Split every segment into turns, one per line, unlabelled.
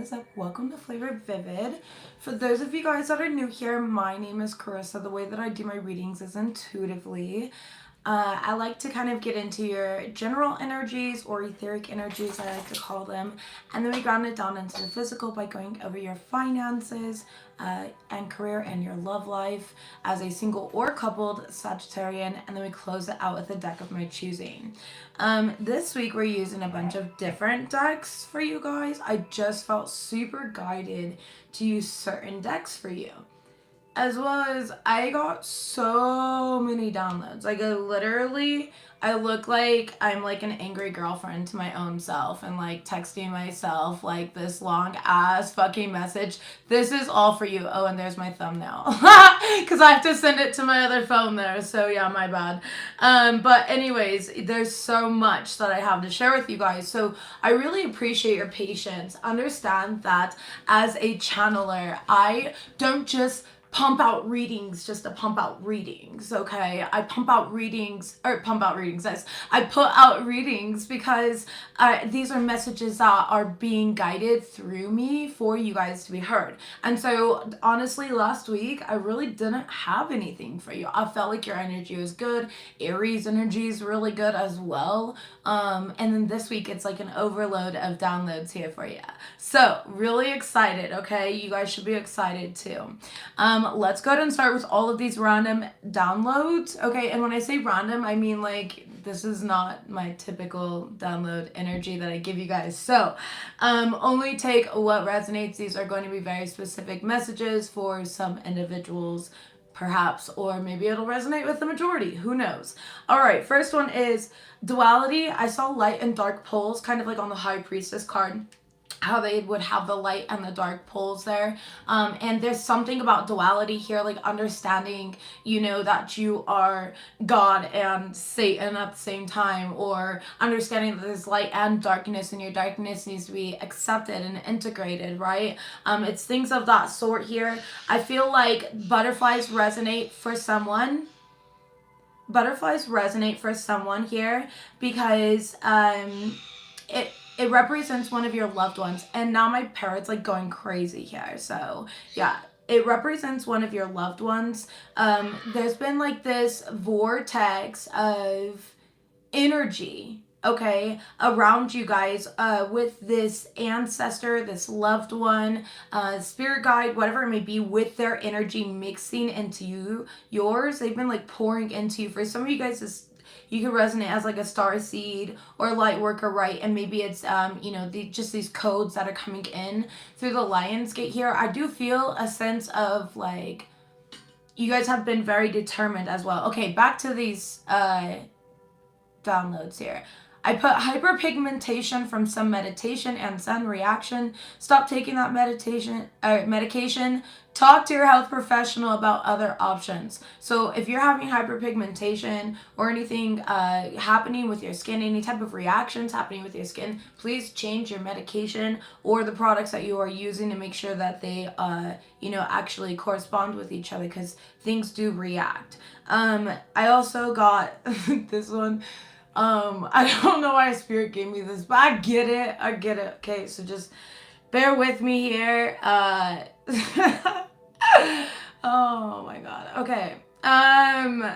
is up? Welcome to Flavored Vivid. For those of you guys that are new here, my name is Carissa. The way that I do my readings is intuitively. I like to kind of get into your general energies or etheric energies, I like to call them, and then we ground it down into the physical by going over your finances and career and your love life as a single or coupled Sagittarian, and then we close it out with a deck of my choosing. This week we're using a bunch of different decks for you guys. I just felt super guided to use certain decks for you. As well as I got so many downloads. Like I look like I'm like an angry girlfriend to my own self and like texting myself like this long ass fucking message. This is all for you. Oh, and there's my thumbnail. Because I have to send it to my other phone there. So yeah, my bad. But anyways, there's so much that I have to share with you guys. So I really appreciate your patience. Understand that as a channeler, I don't just pump out readings just to pump out readings, okay? I put out readings because these are messages that are being guided through me for you guys to be heard. And so honestly, last week I really didn't have anything for you. I felt like your energy was good. Aries energy is really good as well. And then this week it's like an overload of downloads here for you. So really excited, okay? You guys should be excited too. Let's go ahead and start with all of these random downloads, okay? And when I say random, I mean like this is not my typical download energy that I give you guys. So only take what resonates. These are going to be very specific messages for some individuals, perhaps, or maybe it'll resonate with the majority. Who knows? All right, first one is duality. I saw light and dark poles, kind of like on the High Priestess card, how they would have the light and the dark poles there. And there's something about duality here, like understanding, you know, that you are God and Satan at the same time, or understanding that there's light and darkness and your darkness needs to be accepted and integrated, right? It's things of that sort here. I feel like butterflies resonate for someone. Butterflies resonate for someone here because it represents one of your loved ones. And now my parrot's like going crazy here. So yeah, it represents one of your loved ones. There's been like this vortex of energy, okay, around you guys with this ancestor, this loved one, spirit guide, whatever it may be, with their energy mixing into yours. They've been like pouring into you. For some of you guys, you can resonate as like a star seed or light worker, right? And maybe it's you know, just these codes that are coming in through the Lion's Gate here. I do feel a sense of like you guys have been very determined as well. Okay, back to these downloads here. I put hyperpigmentation from some meditation and sun reaction. Stop taking that medication. Talk to your health professional about other options. So if you're having hyperpigmentation or anything happening with your skin, any type of reactions happening with your skin, please change your medication or the products that you are using to make sure that they, you know, actually correspond with each other, because things do react. I also got this one. I don't know why Spirit gave me this, but I get it. Okay, so just bear with me here. Oh my god. Okay.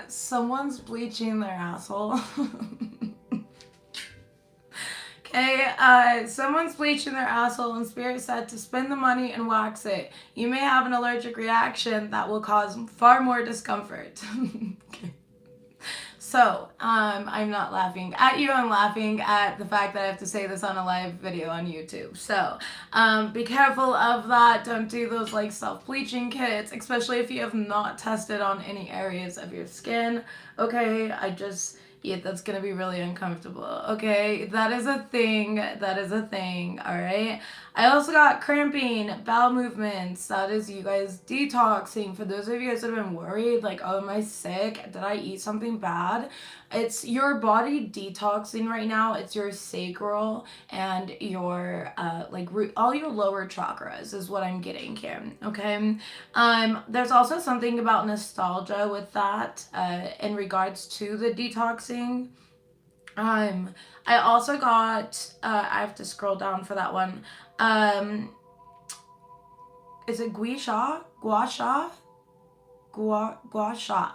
Someone's bleaching their asshole. Okay, someone's bleaching their asshole and Spirit said to spend the money and wax it. You may have an allergic reaction that will cause far more discomfort. Okay. So, I'm not laughing at you, I'm laughing at the fact that I have to say this on a live video on YouTube. So, be careful of that. Don't do those like self-bleaching kits, especially if you have not tested on any areas of your skin. Okay, yeah, that's gonna be really uncomfortable. Okay, that is a thing, alright? I also got cramping, bowel movements. That is you guys detoxing. For those of you guys that have been worried, like, oh, am I sick? Did I eat something bad? It's your body detoxing right now. It's your sacral and your all your lower chakras is what I'm getting here. Okay. There's also something about nostalgia with that in regards to the detoxing. I also got I have to scroll down for that one. is it gua sha,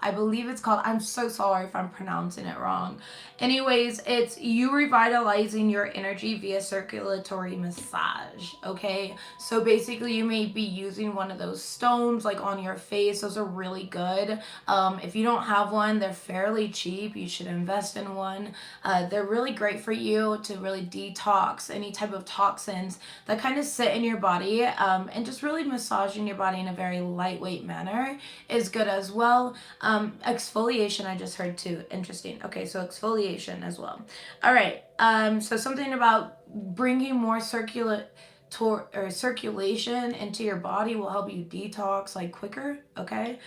I believe it's called. I'm so sorry if I'm pronouncing it wrong. Anyways, it's you revitalizing your energy via circulatory massage. Okay, so basically you may be using one of those stones like on your face. Those are really good. If you don't have one, they're fairly cheap. You should invest in one. They're really great for you to really detox any type of toxins that kind of sit in your body, and just really massaging your body in a very lightweight manner is good as well. Exfoliation, I just heard too. Interesting. Okay, so exfoliation as well. All right. So something about bringing more circulation into your body will help you detox like quicker. Okay.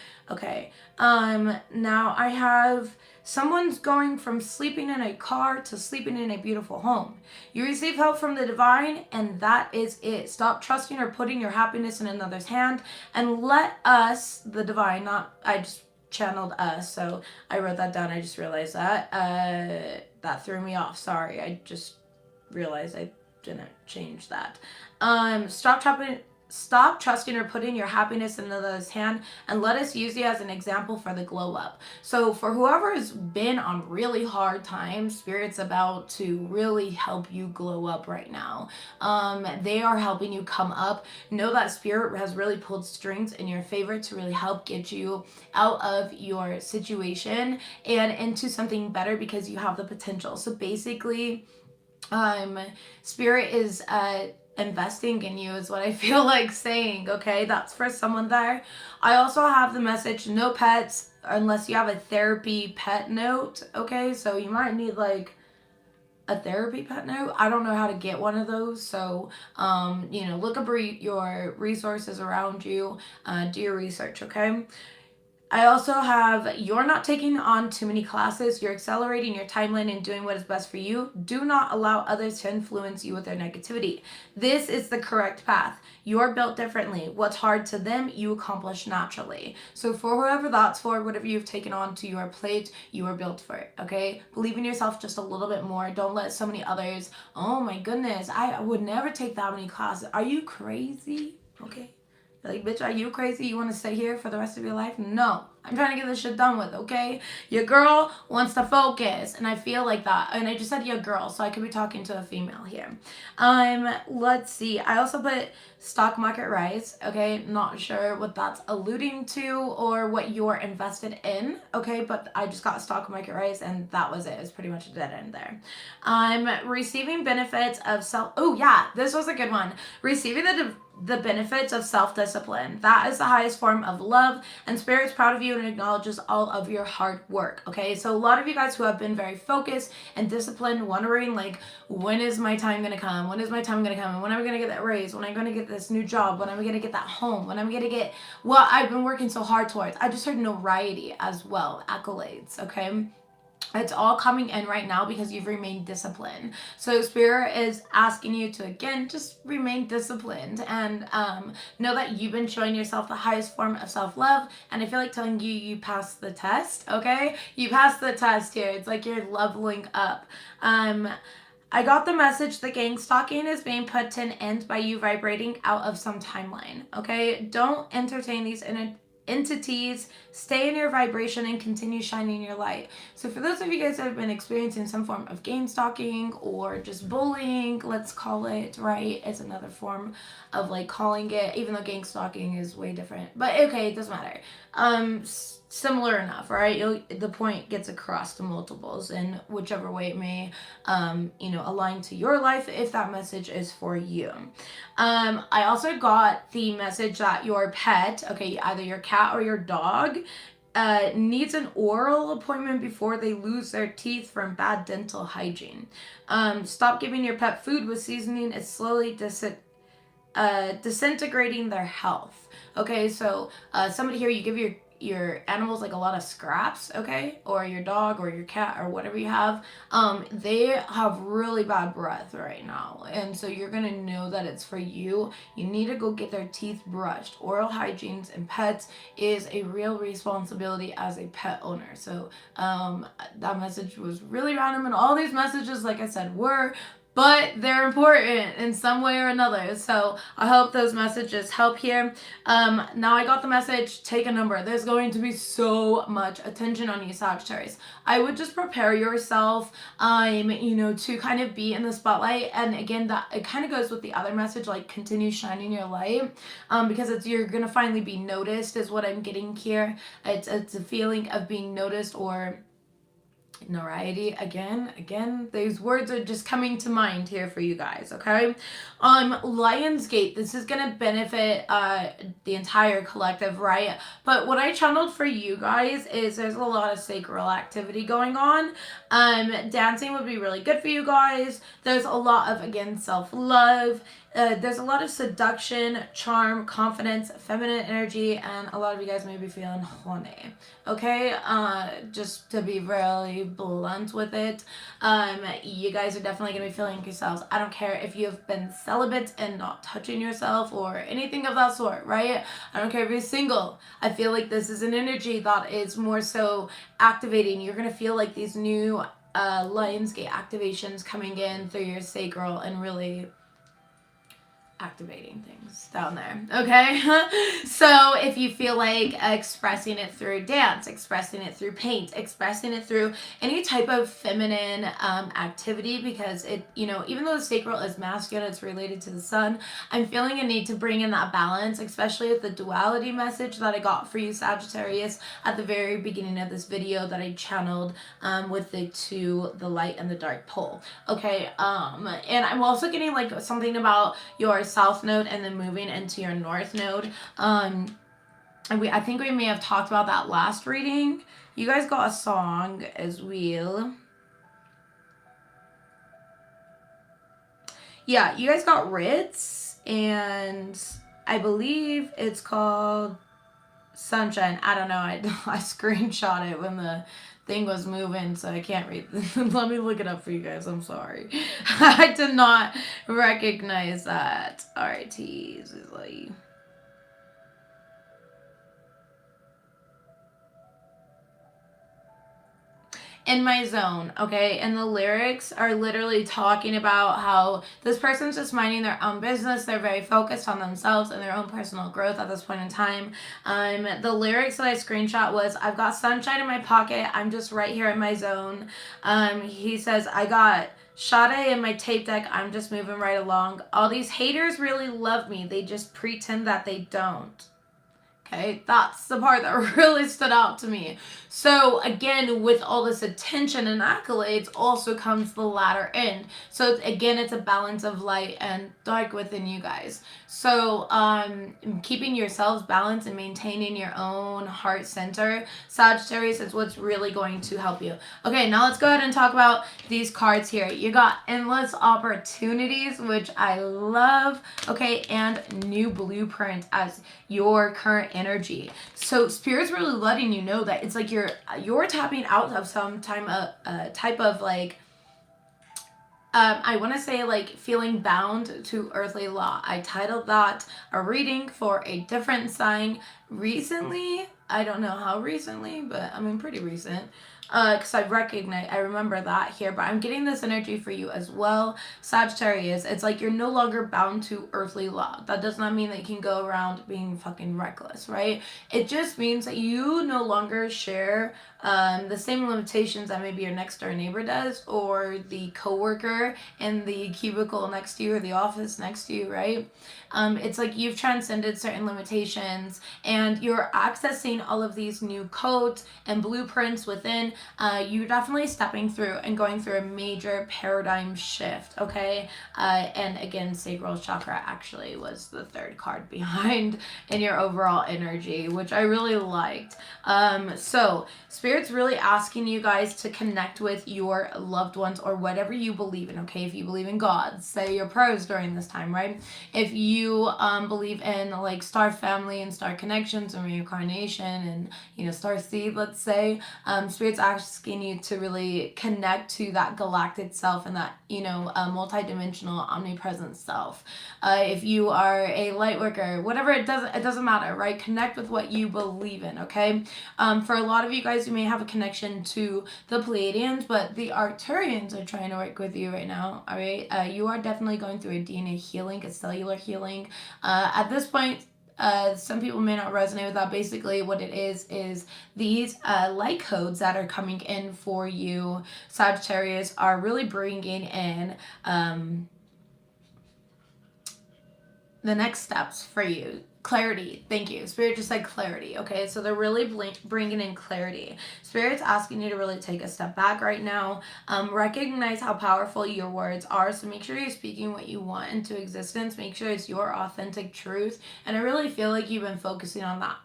Now I have someone's going from sleeping in a car to sleeping in a beautiful home. You receive help from the divine, and that is it. Stop trusting or putting your happiness in another's hand, and let us, the divine, not, I just channeled us, so I wrote that down. I just realized that. That threw me off. Sorry. I just realized I didn't change that. Stop trusting or putting your happiness in another's hand, and let us use you as an example for the glow up. So for whoever has been on really hard times, Spirit's about to really help you glow up right now. They are helping you come up. Know that Spirit has really pulled strings in your favor to really help get you out of your situation and into something better, because you have the potential. So basically, Spirit is investing in you is what I feel like saying. Okay, that's for someone there. I also have the message, no pets unless you have a therapy pet note. Okay, so you might need like a therapy pet note. I don't know how to get one of those, so look up your resources around you, do your research. Okay, I also have, you're not taking on too many classes. You're accelerating your timeline and doing what is best for you. Do not allow others to influence you with their negativity. This is the correct path. You are built differently. What's hard to them, you accomplish naturally. So for whoever that's for, whatever you've taken on to your plate, you are built for it, okay? Believe in yourself just a little bit more. Don't let so many others, oh my goodness, I would never take that many classes. Are you crazy? Okay. Like, bitch, are you crazy? You want to stay here for the rest of your life? No. I'm trying to get this shit done with, okay? Your girl wants to focus, and I feel like that. And I just said your girl, so I could be talking to a female here. Let's see. I also put stock market rise, okay? Not sure what that's alluding to or what you're invested in, okay? But I just got stock market rise, and that was it. It was pretty much a dead end there. Receiving benefits of oh yeah, this was a good one. Receiving the benefits of self-discipline. That is the highest form of love, and Spirit's proud of you and acknowledges all of your hard work. Okay, so a lot of you guys who have been very focused and disciplined, wondering like, when is my time gonna come? When is my time gonna come? And when am I gonna get that raise? When am I gonna get this new job? When am I gonna get that home? When am I gonna get what I've been working so hard towards? I just heard notoriety as well, accolades. Okay. It's all coming in right now because you've remained disciplined. So Spirit is asking you to, again, just remain disciplined and know that you've been showing yourself the highest form of self-love. And I feel like telling you, you passed the test, okay? You passed the test here. It's like you're leveling up. I got the message that gang stalking is being put to an end by you vibrating out of some timeline, okay? Don't entertain these entities. Stay in your vibration and continue shining your light. So for those of you guys that have been experiencing some form of gang stalking or just bullying, let's call it, right? It's another form of like calling it, even though gang stalking is way different. But okay, it doesn't matter. Similar enough, right? The point gets across to multiples in whichever way it may, align to your life if that message is for you. I also got the message that your pet, okay, either your cat or your dog, needs an oral appointment before they lose their teeth from bad dental hygiene. Stop giving your pet food with seasoning. It's slowly disintegrating their health. Okay, so somebody here, you give your animals like a lot of scraps, okay, or your dog or your cat or whatever you have, they have really bad breath right now, and so you're gonna know that it's for you. You need to go get their teeth brushed. Oral hygiene in pets is a real responsibility as a pet owner. So that message was really random, and all these messages, like I said, were but they're important in some way or another. So I hope those messages help here. Now I got the message, take a number. There's going to be so much attention on you, Sagittarius. I would just prepare yourself, to kind of be in the spotlight. And again, that it kind of goes with the other message, like continue shining your light, because you're gonna finally be noticed, is what I'm getting here. It's a feeling of being noticed, or notoriety. Again, these words are just coming to mind here for you guys, okay? Lionsgate, this is gonna benefit the entire collective, right? But what I channeled for you guys is there's a lot of sacral activity going on. Dancing would be really good for you guys. There's a lot of, again, self-love. There's a lot of seduction, charm, confidence, feminine energy, and a lot of you guys may be feeling horny, okay? Just to be really blunt with it, you guys are definitely going to be feeling yourselves. I don't care if you've been celibate and not touching yourself or anything of that sort, right? I don't care if you're single. I feel like this is an energy that is more so activating. You're going to feel like these new Lionsgate activations coming in through your sacral and really activating things down there, okay? So if you feel like expressing it through dance, expressing it through paint, expressing it through any type of feminine activity, because it, even though the sacral is masculine, it's related to the sun, I'm feeling a need to bring in that balance, especially with the duality message that I got for you, Sagittarius, at the very beginning of this video that I channeled with the light and the dark pole, okay? And I'm also getting like something about your south node and then moving into your north node. And I think we may have talked about that last reading. You guys got a song as well. Yeah, you guys got Ritz, and I believe it's called Sunshine. I don't know. I screenshot it when the thing was moving, so I can't read. Let me look it up for you guys. I'm sorry. I did not recognize that. Alright, is like in my zone, okay? And the lyrics are literally talking about how this person's just minding their own business. They're very focused on themselves and their own personal growth at this point in time. The lyrics that I screenshot was, I've got sunshine in my pocket. I'm just right here in my zone. He says, I got Sade in my tape deck. I'm just moving right along. All these haters really love me. They just pretend that they don't. Okay, that's the part that really stood out to me. So again, with all this attention and accolades also comes the latter end. So again, it's a balance of light and dark within you guys. So keeping yourselves balanced and maintaining your own heart center, Sagittarius, is what's really going to help you. Okay, now let's go ahead and talk about these cards here. You got endless opportunities, which I love, okay, and new blueprint as your current energy. So Spirit's really letting you know that it's like you're tapping out of some type of like I want to say like feeling bound to earthly law. I titled that a reading for a different sign recently. I don't know how recently, but I mean pretty recent. Because I remember that here, but I'm getting this energy for you as well, Sagittarius. It's like you're no longer bound to earthly law. That does not mean that you can go around being fucking reckless, right? It just means that you no longer share the same limitations that maybe your next door neighbor does, or the coworker in the cubicle next to you, or the office next to you, right? It's like you've transcended certain limitations and you're accessing all of these new codes and blueprints within. You're definitely stepping through and going through a major paradigm shift, okay? And again, sacral chakra actually was the third card behind in your overall energy, which I really liked. So Spirit's really asking you guys to connect with your loved ones or whatever you believe in, okay? If you believe in God, say your prayers during this time, right? If you you believe in like star family and star connections and reincarnation and, you know, star seed, let's say, Spirit's asking you to really connect to that galactic self and that, you know, multidimensional omnipresent self. If you are a light worker, whatever, it doesn't matter, right? Connect with what you believe in, okay? For a lot of you guys, you may have a connection to the Pleiadians, but the Arcturians are trying to work with you right now, all right? You are definitely going through a DNA healing, a cellular healing. At this point, some people may not resonate with that. Basically, what it is these light codes that are coming in for you, Sagittarius, are really bringing in the next steps for you. Clarity. Thank you. Spirit just said clarity. Okay, so they're really bringing in clarity. Spirit's asking you to really take a step back right now. Recognize how powerful your words are. So make sure you're speaking what you want into existence. Make sure it's your authentic truth. And I really feel like you've been focusing on that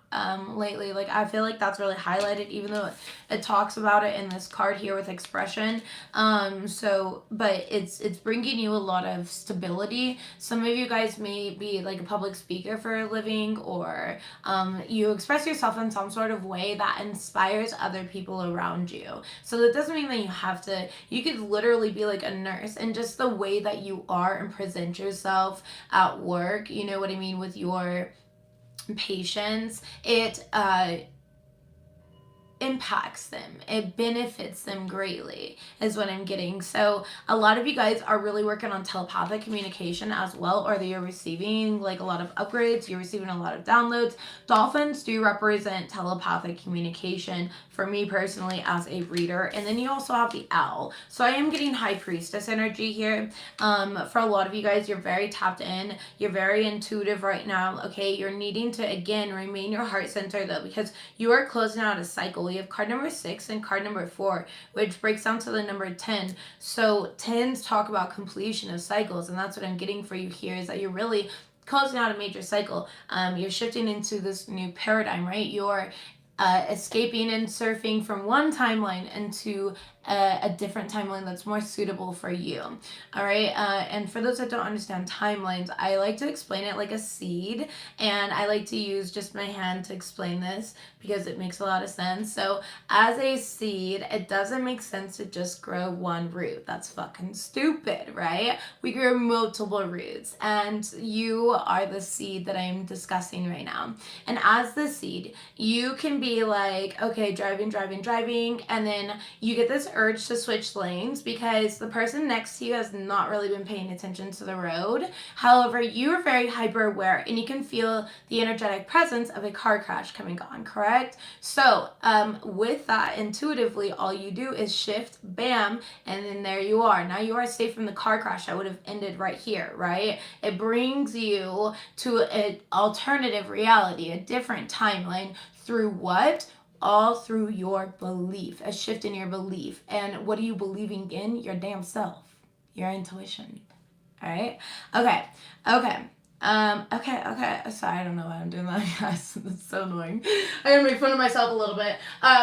lately. Like, I feel like that's really highlighted, even though it talks about it in this card here with expression. But it's bringing you a lot of stability. Some of you guys may be like a public speaker for a living, or you express yourself in some sort of way that inspires other people around you. So that doesn't mean that you have to, you could literally be like a nurse, and just the way that you are and present yourself at work, you know what I mean, with your patients, it impacts them, it benefits them greatly, is what I'm getting. So a lot of you guys are really working on telepathic communication as well, or you're receiving like a lot of upgrades, you're receiving a lot of downloads. Dolphins do represent telepathic communication for me personally as a reader. And then you also have the owl. So I am getting high priestess energy here. For a lot of you guys, you're very tapped in, you're very intuitive right now. Okay, you're needing to again remain your heart center though, because you are closing out a cycle. We have card number 6 and card number 4, which breaks down to the number 10. So 10s talk about completion of cycles, and that's what I'm getting for you here, is that you're really closing out a major cycle. You're shifting into this new paradigm, right? You're escaping and surfing from one timeline into a different timeline that's more suitable for you. All right. And for those that don't understand timelines, I like to explain it like a seed, and I like to use just my hand to explain this because it makes a lot of sense. So as a seed, it doesn't make sense to just grow one root. That's fucking stupid, right? We grow multiple roots, and you are the seed that I'm discussing right now. And as the seed, you can be like, okay, driving, and then you get this urge to switch lanes because the person next to you has not really been paying attention to the road. However, you are very hyper aware, and you can feel the energetic presence of a car crash coming on, correct? So with that, intuitively, all you do is shift, bam, and then there you are. Now you are safe from the car crash that would have ended right here, right? It brings you to an alternative reality, a different timeline. Through what? All through your belief, a shift in your belief. And what are you believing in? Your damn self, your intuition. All right. Okay. Sorry, I don't know why I'm doing that, guys. That's so annoying. I'm gonna make fun of myself a little bit.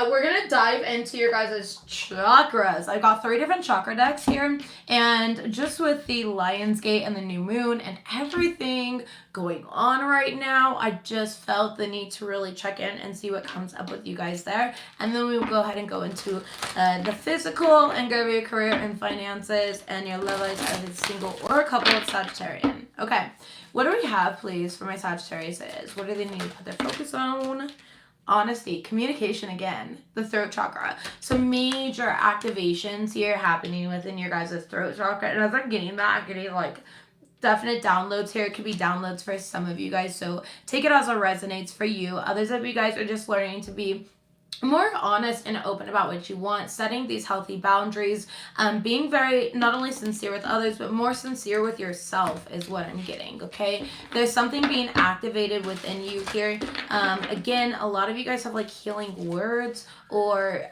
We're gonna dive into your guys' chakras. I got 3 different chakra decks here, and just with the Lion's Gate and the new moon and everything going on right now, I just felt the need to really check in and see what comes up with you guys there. And then we will go ahead and go into the physical and go over your career and finances and your love life as a single or a couple of Sagittarian. Okay. What do we have, please, for my Sagittarius? What do they need to put their focus on? Honesty, communication again, the throat chakra. So major activations here happening within your guys' throat chakra. And as I'm getting that, I'm getting like definite downloads here. It could be downloads for some of you guys. So take it as it resonates for you. Others of you guys are just learning to be more honest and open about what you want, setting these healthy boundaries, being very not only sincere with others but more sincere with yourself is what I'm getting. Okay, there's something being activated within you here. Again, a lot of you guys have like healing words, or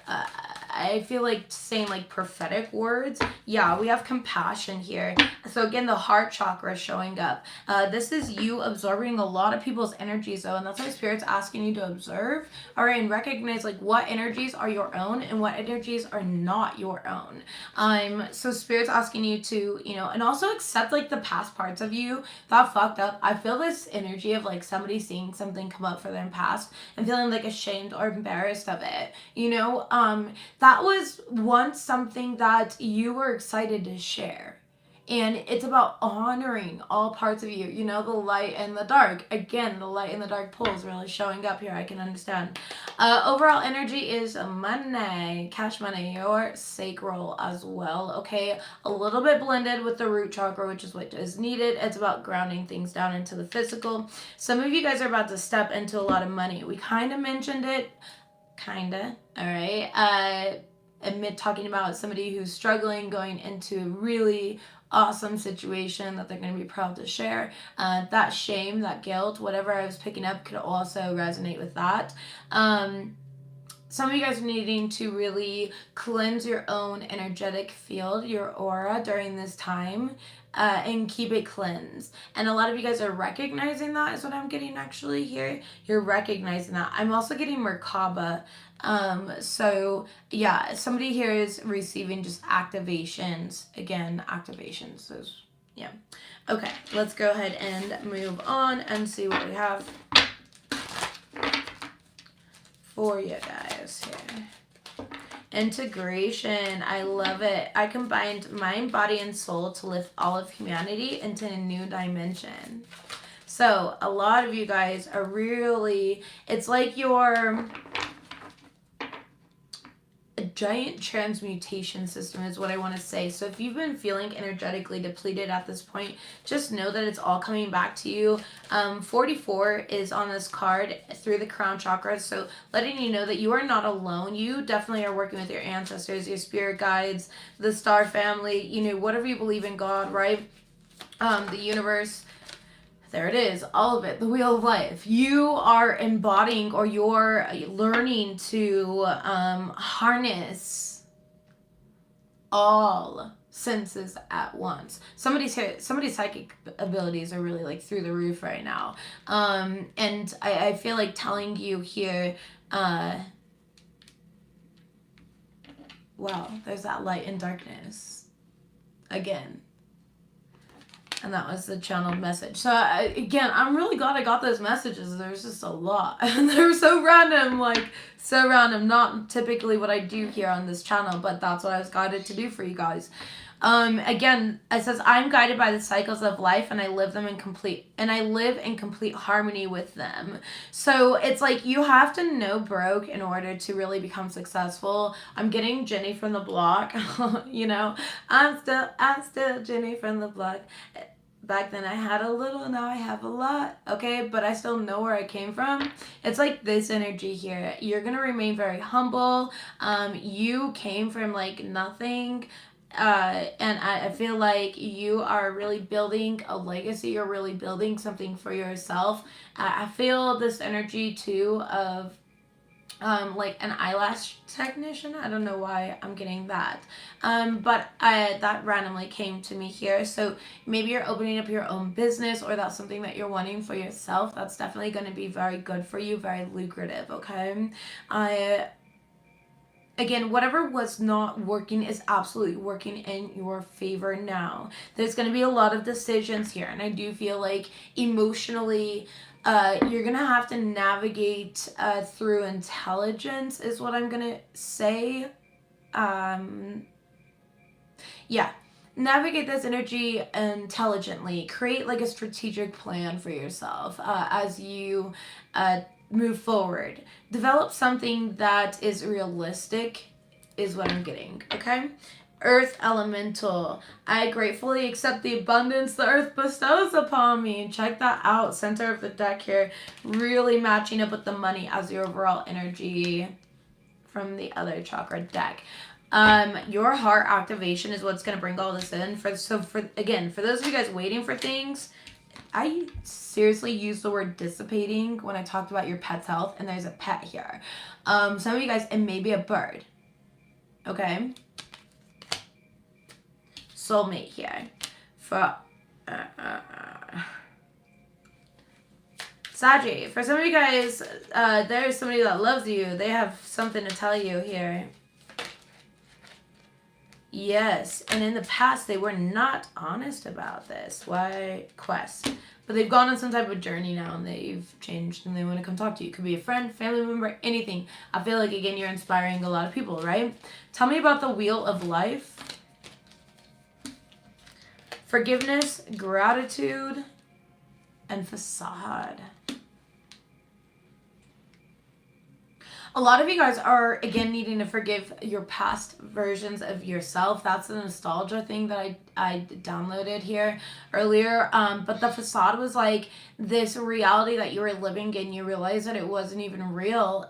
I feel like saying like prophetic words. Yeah, we have compassion here. So again, the heart chakra is showing up. This is you absorbing a lot of people's energies though, and that's why Spirit's asking you to observe, all right, and recognize like what energies are your own and what energies are not your own. So Spirit's asking you to, you know, and also accept like the past parts of you that fucked up. I feel this energy of like somebody seeing something come up for their past and feeling like ashamed or embarrassed of it. You know, that was once something that you were excited to share. And it's about honoring all parts of you, you know, the light and the dark. Again, the light and the dark poles really showing up here. I can understand. Overall energy is money, cash money, your sacral as well. Okay, a little bit blended with the root chakra, which is what is needed. It's about grounding things down into the physical. Some of you guys are about to step into a lot of money. We kind of mentioned it, kinda. All right. Amid talking about somebody who's struggling, going into a really awesome situation that they're going to be proud to share. That shame, that guilt, whatever I was picking up could also resonate with that. Some of you guys are needing to really cleanse your own energetic field, your aura during this time, and keep it cleansed. And a lot of you guys are recognizing that is what I'm getting actually here. You're recognizing that. I'm also getting Merkaba. So yeah, somebody here is receiving just activations. Again, activations. So yeah. Okay, let's go ahead and move on and see what we have for you guys here. Integration, I love it. I combined mind, body, and soul to lift all of humanity into a new dimension. So a lot of you guys are really, it's like you're a giant transmutation system is what I want to say. So if you've been feeling energetically depleted at this point, just know that it's all coming back to you. 44 is on this card through the crown chakra, so letting you know that you are not alone. You definitely are working with your ancestors, your spirit guides, the star family, you know, whatever you believe in, God, right? The universe. There it is, all of it, the wheel of life. You are embodying, or you're learning to harness all senses at once. Somebody's psychic abilities are really like through the roof right now. And I feel like telling you here, wow, there's that light and darkness again. And that was the channeled message. So again, I'm really glad I got those messages. There's just a lot. And they're so random, like so random. Not typically what I do here on this channel, but that's what I was guided to do for you guys. Again, it says, I'm guided by the cycles of life and I live in complete harmony with them. So it's like you have to know broke in order to really become successful. I'm getting Jenny from the block. You know, I'm still Jenny from the block. Back then I had a little, now I have a lot, okay? But I still know where I came from. It's like this energy here. You're gonna remain very humble. You came from like nothing. And I feel like you are really building a legacy. You're really building something for yourself. I feel this energy too of like an eyelash technician. I don't know why I'm getting that. But that randomly came to me here. So maybe you're opening up your own business, or that's something that you're wanting for yourself. That's definitely going to be very good for you, very lucrative, okay? Again, whatever was not working is absolutely working in your favor now. There's going to be a lot of decisions here, and I do feel like emotionally you're going to have to navigate through intelligence is what I'm going to say. Yeah. Navigate this energy intelligently. Create like a strategic plan for yourself as you move forward. Develop something that is realistic is what I'm getting, okay? Earth elemental. I gratefully accept the abundance the earth bestows upon me. Check that out. Center of the deck here. Really matching up with the money as the overall energy from the other chakra deck. Your heart activation is what's going to bring all this in. For those of you guys waiting for things, I seriously used the word dissipating when I talked about your pet's health, and there's a pet here. Some of you guys, and maybe a bird. okay? Soulmate here. For Saggy, for some of you guys, there is somebody that loves you. They have something to tell you here. Yes, and in the past, they were not honest about this. Why? Quest. But they've gone on some type of journey now, and they've changed, and they want to come talk to you. It could be a friend, family member, anything. I feel like, again, you're inspiring a lot of people, right? Tell me about the Wheel of Life. Forgiveness, gratitude, and facade. A lot of you guys are, again, needing to forgive your past versions of yourself. That's the nostalgia thing that I downloaded here earlier. But the facade was like this reality that you were living in. You realize that it wasn't even real.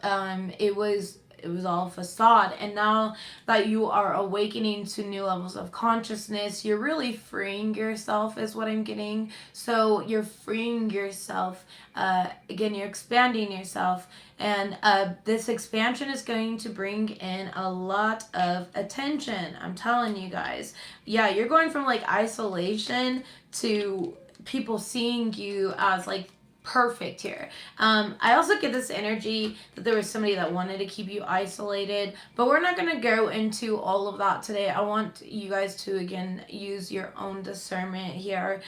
It was all facade. And now that you are awakening to new levels of consciousness, you're really freeing yourself is what I'm getting. So you're freeing yourself. Again, you're expanding yourself. And this expansion is going to bring in a lot of attention. I'm telling you guys. Yeah, you're going from like isolation to people seeing you as like perfect here. I also get this energy that there was somebody that wanted to keep you isolated, but we're not going to go into all of that today. I want you guys to, again, use your own discernment here.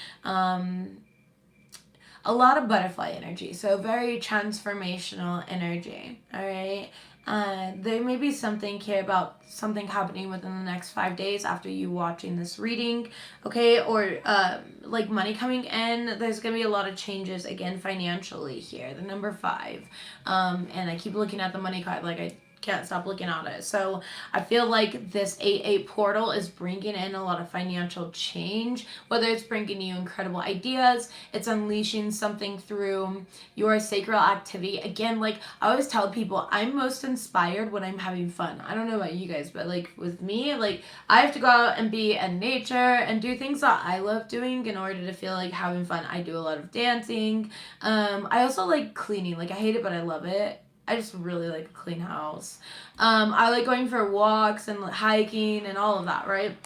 A lot of butterfly energy, so very transformational energy, all right? There may be something here about something happening within the next 5 days after you watching this reading, okay? Or like money coming in. There's going to be a lot of changes, again, financially here, the number 5. And I keep looking at the money card like I can't stop looking at it. So I feel like this 8-8 portal is bringing in a lot of financial change, whether it's bringing you incredible ideas, it's unleashing something through your sacral activity. Again, like I always tell people, I'm most inspired when I'm having fun. I don't know about you guys, but like with me, like I have to go out and be in nature and do things that I love doing in order to feel like having fun. I do a lot of dancing. I also like cleaning. Like I hate it, but I love it. I just really like a clean house. I like going for walks and hiking and all of that, right?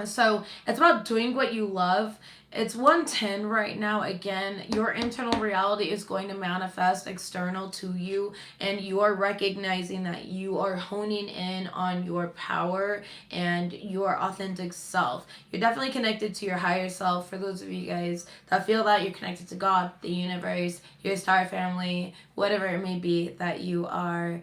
So it's about doing what you love. It's 110 right now. Again, your internal reality is going to manifest external to you, and you are recognizing that you are honing in on your power and your authentic self. You're definitely connected to your higher self. For those of you guys that feel that, you're connected to God, the universe, your star family, whatever it may be that you are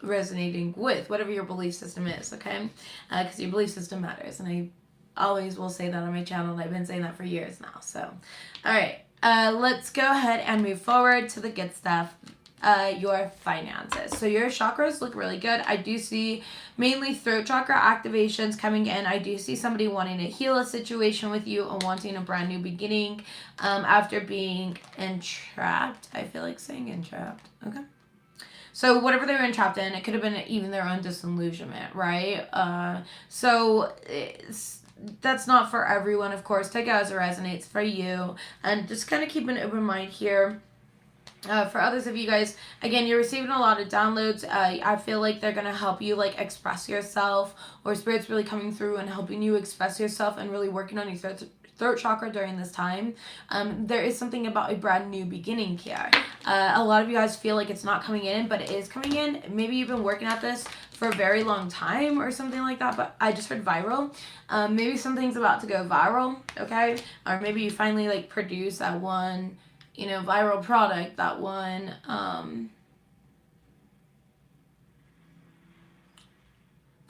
resonating with, whatever your belief system is, okay? Because your belief system matters, and I always will say that on my channel, and I've been saying that for years now. So, all right, let's go ahead and move forward to the good stuff. Your finances. So your chakras look really good. I do see mainly throat chakra activations coming in. I do see somebody wanting to heal a situation with you and wanting a brand new beginning after being entrapped. I feel like saying entrapped. Okay. So whatever they were entrapped in, it could have been even their own disillusionment, right? That's not for everyone, of course. Take it as it resonates for you. And just kind of keep an open mind here. For others of you guys, again, you're receiving a lot of downloads. I feel like they're going to help you like express yourself, or Spirit's really coming through and helping you express yourself and really working on your throat chakra during this time. There is something about a brand new beginning here. A lot of you guys feel like it's not coming in, but it is coming in. Maybe you've been working at this for a very long time or something like that, but I just heard viral. Maybe something's about to go viral, okay? Or maybe you finally like produce that one, you know, viral product, that one,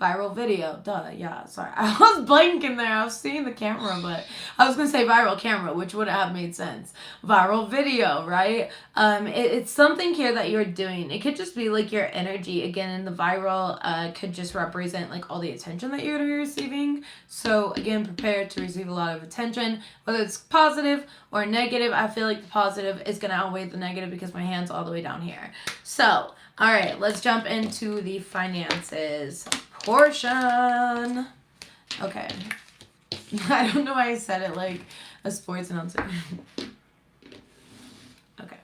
viral video. Duh, yeah, sorry. I was blanking there. I was seeing the camera, but I was going to say viral camera, which would have made sense. Viral video, right? It's something here that you're doing. It could just be like your energy. Again, and the viral could just represent like all the attention that you're going to be receiving. So again, prepare to receive a lot of attention, whether it's positive or negative. I feel like the positive is going to outweigh the negative because my hand's all the way down here. So, all right, let's jump into the finances portion. Okay. I don't know why I said it like a sports announcer. Okay.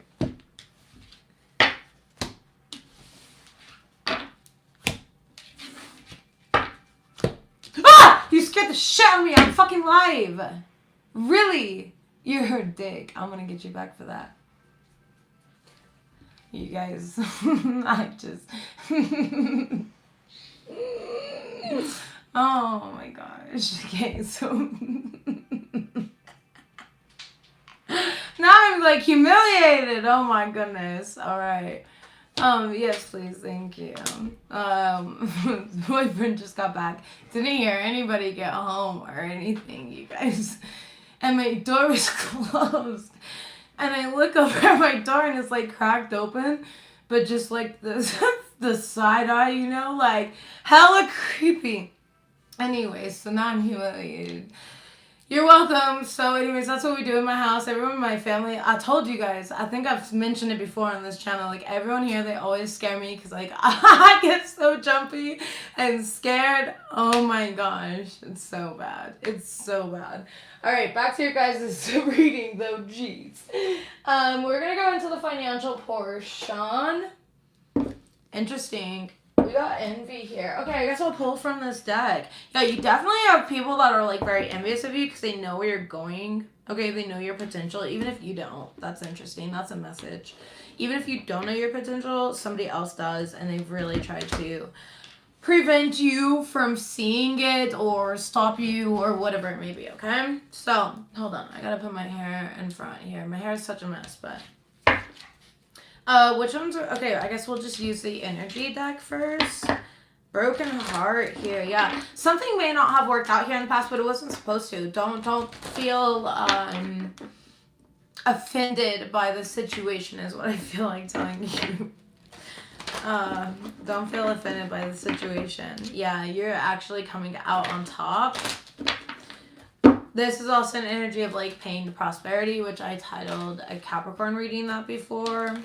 scared the shit out of me. I'm fucking live. Really? You're a dick. I'm gonna get you back for that. You guys, I just... Oh my gosh. Okay, so... Now I'm like humiliated. Oh my goodness. Alright. Yes, please, thank you. Boyfriend just got back. Didn't hear anybody get home or anything, you guys. And my door was closed. And I look over at my door and it's like cracked open. But just like this, the side eye, you know, like hella creepy. Anyways, so now I'm humiliated. You're welcome. So anyways, that's what we do in my house. Everyone in my family, I told you guys, I think I've mentioned it before on this channel, like everyone here, they always scare me because like I get so jumpy and scared. Oh my gosh, it's so bad. It's so bad. All right, back to your guys' reading though, jeez. We're gonna go into the financial portion. Interesting. We got envy here. Okay, I guess I'll pull from this deck. Yeah, you definitely have people that are like very envious of you because they know where you're going. Okay, they know your potential. Even if you don't. That's interesting. That's a message. Even if you don't know your potential, somebody else does. And they've really tried to prevent you from seeing it or stop you or whatever it may be. Okay? So, hold on. I gotta put my hair in front here. My hair is such a mess, but... which ones are, okay, I guess we'll just use the energy deck first. Broken heart here, yeah. Something may not have worked out here in the past, but it wasn't supposed to. Don't feel, offended by the situation is what I feel like telling you. Don't feel offended by the situation. Yeah, you're actually coming out on top. This is also an energy of, like, pain to prosperity, which I titled a Capricorn reading that before.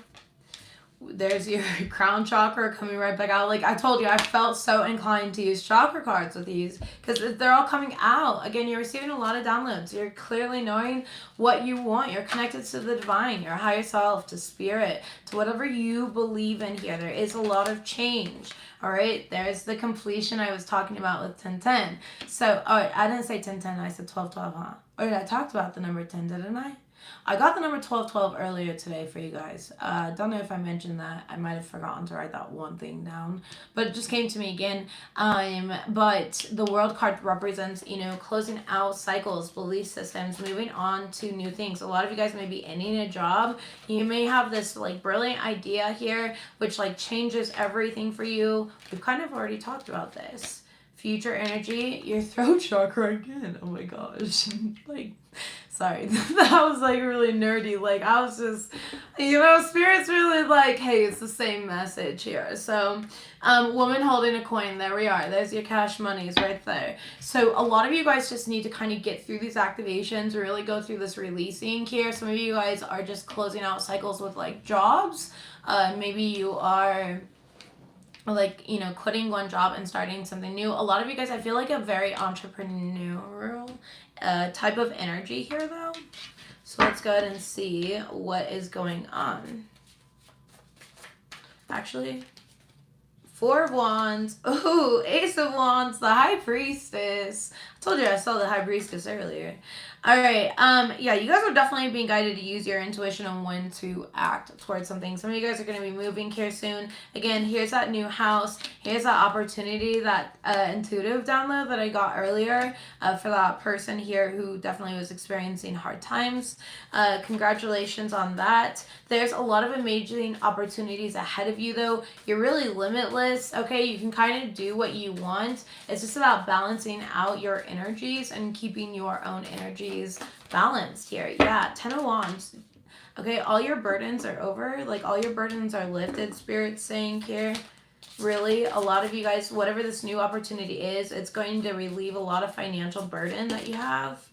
There's your crown chakra coming right back out. Like I told you, I felt so inclined to use chakra cards with these because they're all coming out. Again, you're receiving a lot of downloads. You're clearly knowing what you want. You're connected to the divine, your higher self, to spirit, to whatever you believe in here. There is a lot of change. All right, there's the completion I was talking about with 1010. So, oh, I didn't say 1010. I said 1212, huh? Or I talked about the number 10, didn't I? I got the number 1212 earlier today for you guys. Don't know if I mentioned that. I might have forgotten to write that one thing down. But it just came to me again. But the world card represents, you know, closing out cycles, belief systems, moving on to new things. A lot of you guys may be ending a job. You may have this, like, brilliant idea here, which, like, changes everything for you. We've kind of already talked about this. Future energy, your throat chakra again. Oh my gosh. Like, sorry. That was like really nerdy. Like I was just, you know, spirit's really like, hey, it's the same message here. So, woman holding a coin. There we are. There's your cash monies right there. So a lot of you guys just need to kind of get through these activations, really go through this releasing here. Some of you guys are just closing out cycles with like jobs. Maybe you are like, you know, quitting one job and starting something new. A lot of you guys, I feel like a very entrepreneurial type of energy here though. So let's go ahead and see what is going on. Actually, Four of Wands. Ooh, Ace of Wands, the High Priestess. I told you I saw the High Priestess earlier. All right. Yeah, you guys are definitely being guided to use your intuition on when to act towards something. Some of you guys are going to be moving here soon. Again, here's that new house. Here's that opportunity, that intuitive download that I got earlier for that person here who definitely was experiencing hard times. Congratulations on that. There's a lot of amazing opportunities ahead of you, though. You're really limitless, okay? You can kind of do what you want. It's just about balancing out your energies and keeping your own energies balanced here. Yeah, 10 of Wands. Okay, all your burdens are over. Like, all your burdens are lifted, Spirit's saying here. Really, a lot of you guys, whatever this new opportunity is, it's going to relieve a lot of financial burden that you have.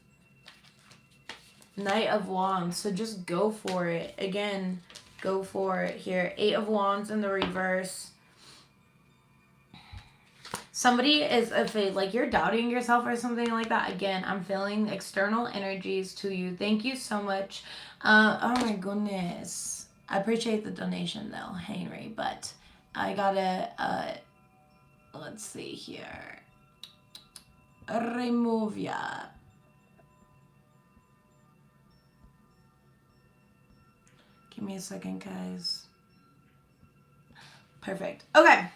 Knight of Wands. So just go for it. Again, go for it here. 8 of Wands in the reverse. Somebody is, if they, like, you're doubting yourself or something like that, again, I'm feeling external energies to you. Thank you so much. Oh my goodness. I appreciate the donation though, Henry, but I gotta, let's see here. remove ya. Give me a second, guys. Perfect. Okay.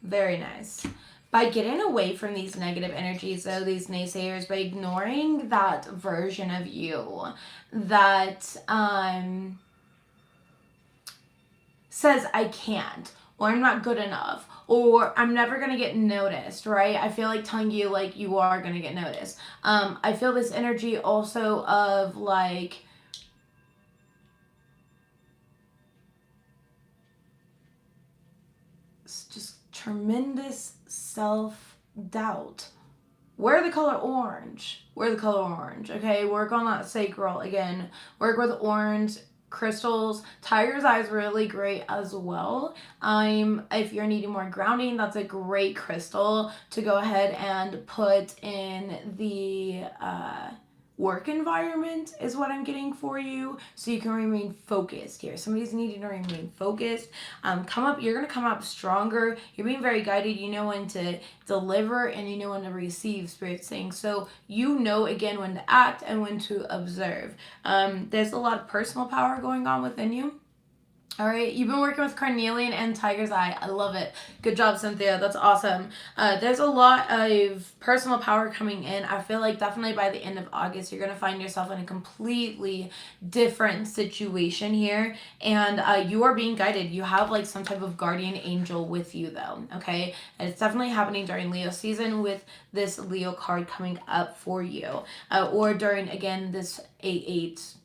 Very nice. By getting away from these negative energies, though, these naysayers, by ignoring that version of you that says I can't, or I'm not good enough, or I'm never going to get noticed, right? I feel like telling you, like, you are going to get noticed. I feel this energy also of, like, just tremendous self-doubt. Wear the color orange. Wear the color orange, okay? Work on that sacral again. Work with orange crystals. Tiger's eye is really great as well. If you're needing more grounding, that's a great crystal to go ahead and put in the work environment is what I'm getting for you, so you can remain focused here. Somebody's needing to remain focused. You're gonna come up stronger. You're being very guided. You know when to deliver and you know when to receive, Spirit's saying. So you know again when to act and when to observe. There's a lot of personal power going on within you. All right, you've been working with Carnelian and Tiger's Eye. I love it. Good job, Cynthia. That's awesome. There's a lot of personal power coming in. I feel like definitely by the end of August, you're going to find yourself in a completely different situation here. And you are being guided. You have like some type of guardian angel with you though, okay? And it's definitely happening during Leo season with this Leo card coming up for you. Or during, again, this 8/8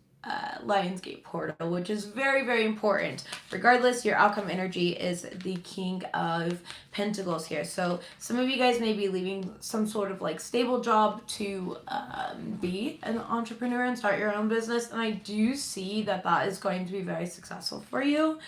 Lionsgate portal, which is very, very important. Regardless, your outcome energy is the King of Pentacles here. So some of you guys may be leaving some sort of like stable job to be an entrepreneur and start your own business. And I do see that that is going to be very successful for you.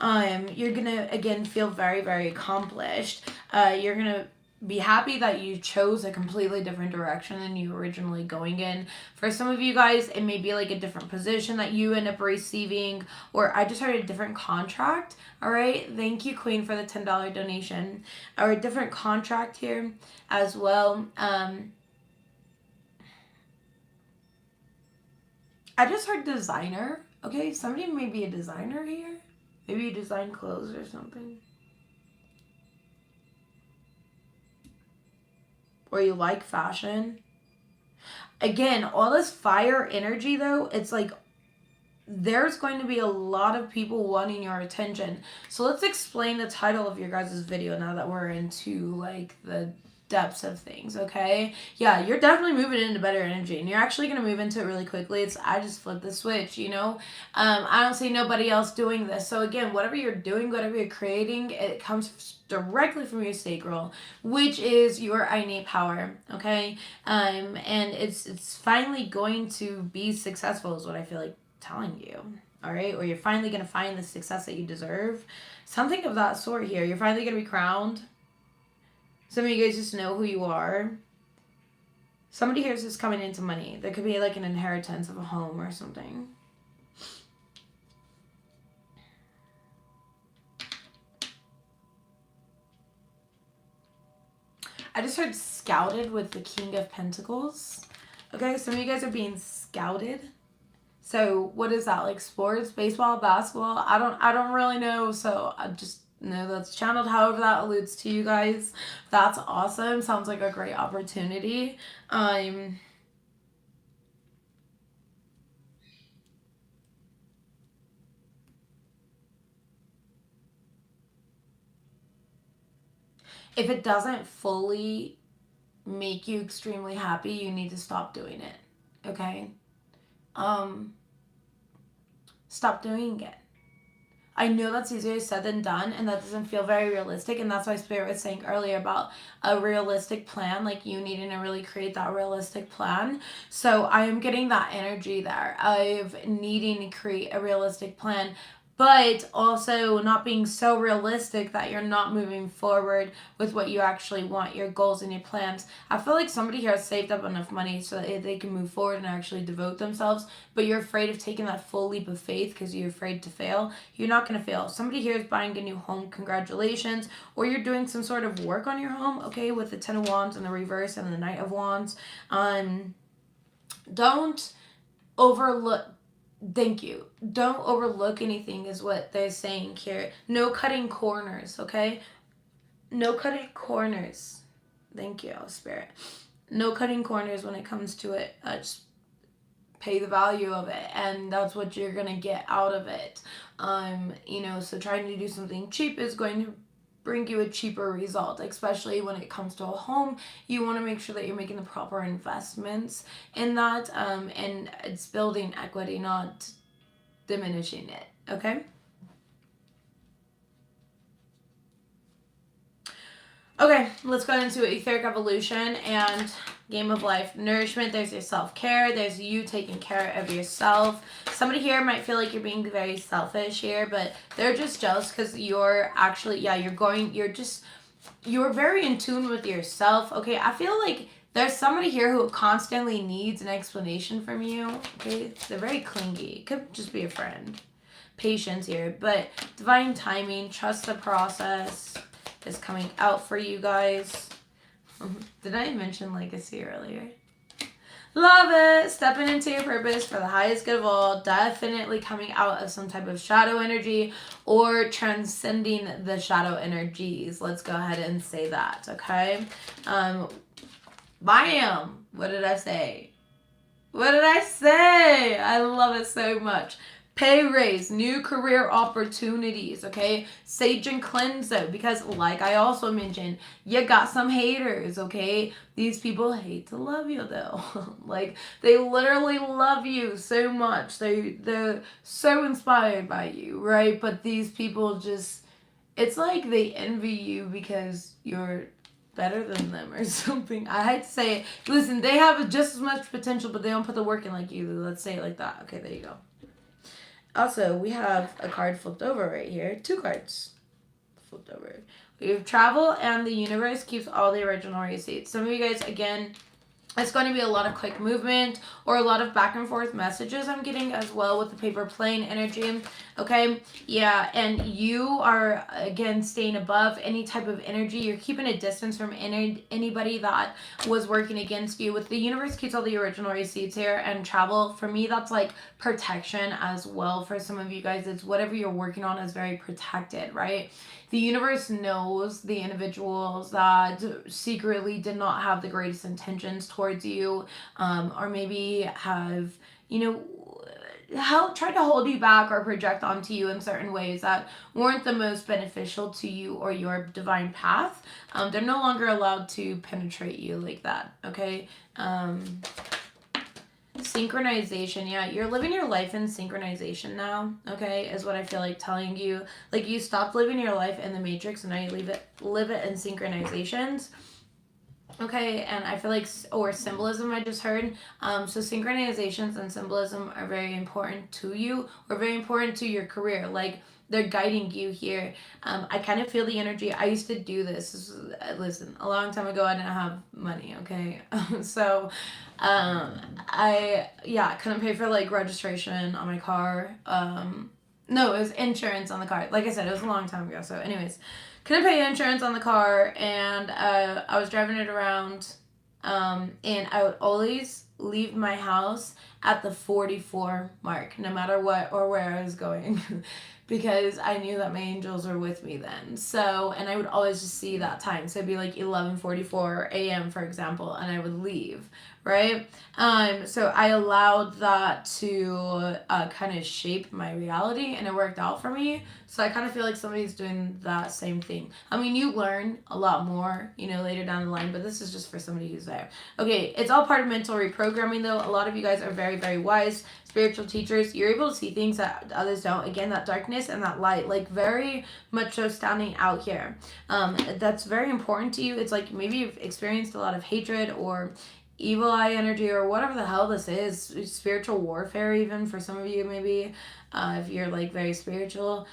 You're going to, again, feel very, very accomplished. You're going to be happy that you chose a completely different direction than you originally going in. For some of you guys, it may be like a different position that you end up receiving, or I just heard a different contract. All right. Thank you, Queen, for the $10 donation. Or a different contract here as well. I just heard designer. Okay. Somebody may be a designer here. Maybe you design clothes or something. Or you like fashion. Again, all this fire energy though, it's like there's going to be a lot of people wanting your attention. So let's explain the title of your guys' video now that we're into like the depths of things, okay? Yeah, you're definitely moving into better energy, and you're actually going to move into it really quickly. I just flipped the switch, you know? I don't see nobody else doing this. So again, whatever you're doing, whatever you're creating, it comes directly from your sacral, which is your innate power, okay? And it's finally going to be successful is what I feel like telling you, all right? Or you're finally going to find the success that you deserve. Something of that sort here. You're finally going to be crowned. Some of you guys just know who you are. Somebody here is just coming into money. There could be like an inheritance of a home or something. I just heard scouted with the King of Pentacles. Okay, some of you guys are being scouted. So what is that, like sports, baseball, basketball? I don't really know, so I just know that's channeled however that alludes to you guys. That's awesome. Sounds like a great opportunity. If it doesn't fully make you extremely happy, you need to stop doing it. Okay? Stop doing it. I know that's easier said than done, and that doesn't feel very realistic, and that's why Spirit was saying earlier about a realistic plan, like you needing to really create that realistic plan. So I am getting that energy there of needing to create a realistic plan. but also not being so realistic that you're not moving forward with what you actually want, your goals and your plans. I feel like somebody here has saved up enough money so that they can move forward and actually devote themselves, but you're afraid of taking that full leap of faith because you're afraid to fail. You're not going to fail. Somebody here is buying a new home. Congratulations. Or you're doing some sort of work on your home, okay, with the Ten of Wands and the reverse and the Knight of Wands. Don't overlook. Thank you. Don't overlook anything is what they're saying here. No cutting corners, okay? No cutting corners. Thank you, Spirit. No cutting corners when it comes to it. Just pay the value of it, and that's what you're gonna get out of it. So trying to do something cheap is going to bring you a cheaper result, especially when it comes to a home. You want to make sure that you're making the proper investments in that, and it's building equity, not diminishing it, okay? Okay, let's go into etheric evolution and game of life. Nourishment, there's your self-care, there's you taking care of yourself. Somebody here might feel like you're being very selfish here, but they're just jealous because you're actually, you're very in tune with yourself. Okay, I feel like there's somebody here who constantly needs an explanation from you. Okay, they're very clingy. It could just be a friend. Patience here, but divine timing, trust the process is coming out for you guys. Did I mention legacy earlier? Love it. Stepping into your purpose for the highest good of all. Definitely coming out of some type of shadow energy or transcending the shadow energies. Let's go ahead and say that, okay? Bam! What did I say? What did I say? I love it so much. Pay raise, new career opportunities, okay? Sage and cleanse though, because like I also mentioned, you got some haters, okay? These people hate to love you though. Like, they literally love you so much. They're so inspired by you, right? But these people just, it's like they envy you because you're better than them or something. I hate to say it. Listen, they have just as much potential, but they don't put the work in like you. Let's say it like that. Okay, there you go. Also, we have a card flipped over right here. 2 cards flipped over. We have travel, and the universe keeps all the original receipts. Some of you guys, again, it's going to be a lot of quick movement or a lot of back and forth messages I'm getting as well with the paper plane energy. Okay, yeah, and you are, again, staying above any type of energy. You're keeping a distance from anybody that was working against you. With the universe keeps all the original receipts here, and travel, for me, that's like protection as well. For some of you guys, it's whatever you're working on is very protected, right? The universe knows the individuals that secretly did not have the greatest intentions towards you, or maybe have, tried to hold you back or project onto you in certain ways that weren't the most beneficial to you or your divine path. They're no longer allowed to penetrate you like that, okay? Synchronization, yeah, you're living your life in synchronization now, okay, is what I feel like telling you. Like, you stopped living your life in the matrix and now you live it in synchronizations, okay? And I feel like, or symbolism I just heard. So synchronizations and symbolism are very important to you, or very important to your career. Like, they're guiding you here. I kind of feel the energy. I used to do this. Listen, a long time ago, I didn't have money, okay? So, I couldn't pay for, like, registration on my car. No, it was insurance on the car. Like I said, it was a long time ago. So, anyways, couldn't pay insurance on the car, and I was driving it around, and I would always leave my house at the 44 mark, no matter what or where I was going. Because I knew that my angels were with me then. So, and I would always just see that time. So it'd be like 11:44 a.m., for example, and I would leave, right? So I allowed that to kind of shape my reality, and it worked out for me. So I kind of feel like somebody's doing that same thing. I mean, you learn a lot more, later down the line, but this is just for somebody who's there. Okay, it's all part of mental reprogramming, though. A lot of you guys are very, very wise spiritual teachers. You're able to see things that others don't. Again, that darkness and that light, like, very much so standing out here. That's very important to you. It's like maybe you've experienced a lot of hatred or evil eye energy or whatever the hell this is, spiritual warfare even for some of you maybe, if you're like very spiritual.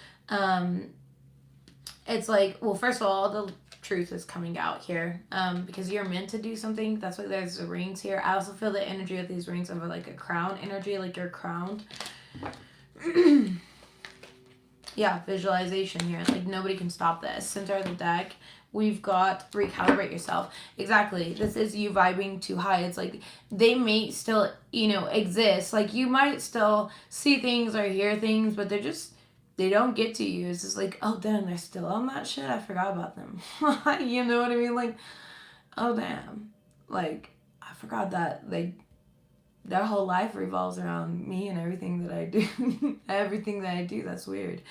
It's like, well, first of all, the truth is coming out here, because you're meant to do something. That's why there's the rings here. I also feel the energy of these rings of like a crown energy, like you're crowned. Yeah, visualization here. Like nobody can stop this. Center of the deck, we've got recalibrate yourself. Exactly. This is you vibing too high. It's like they may still, you know, exist. Like you might still see things or hear things, but they don't get to you. It's just like, oh damn, they're still on that shit. I forgot about them. You know what I mean? Like, oh damn. Like, I forgot that their whole life revolves around me and everything that I do. Everything that I do, that's weird.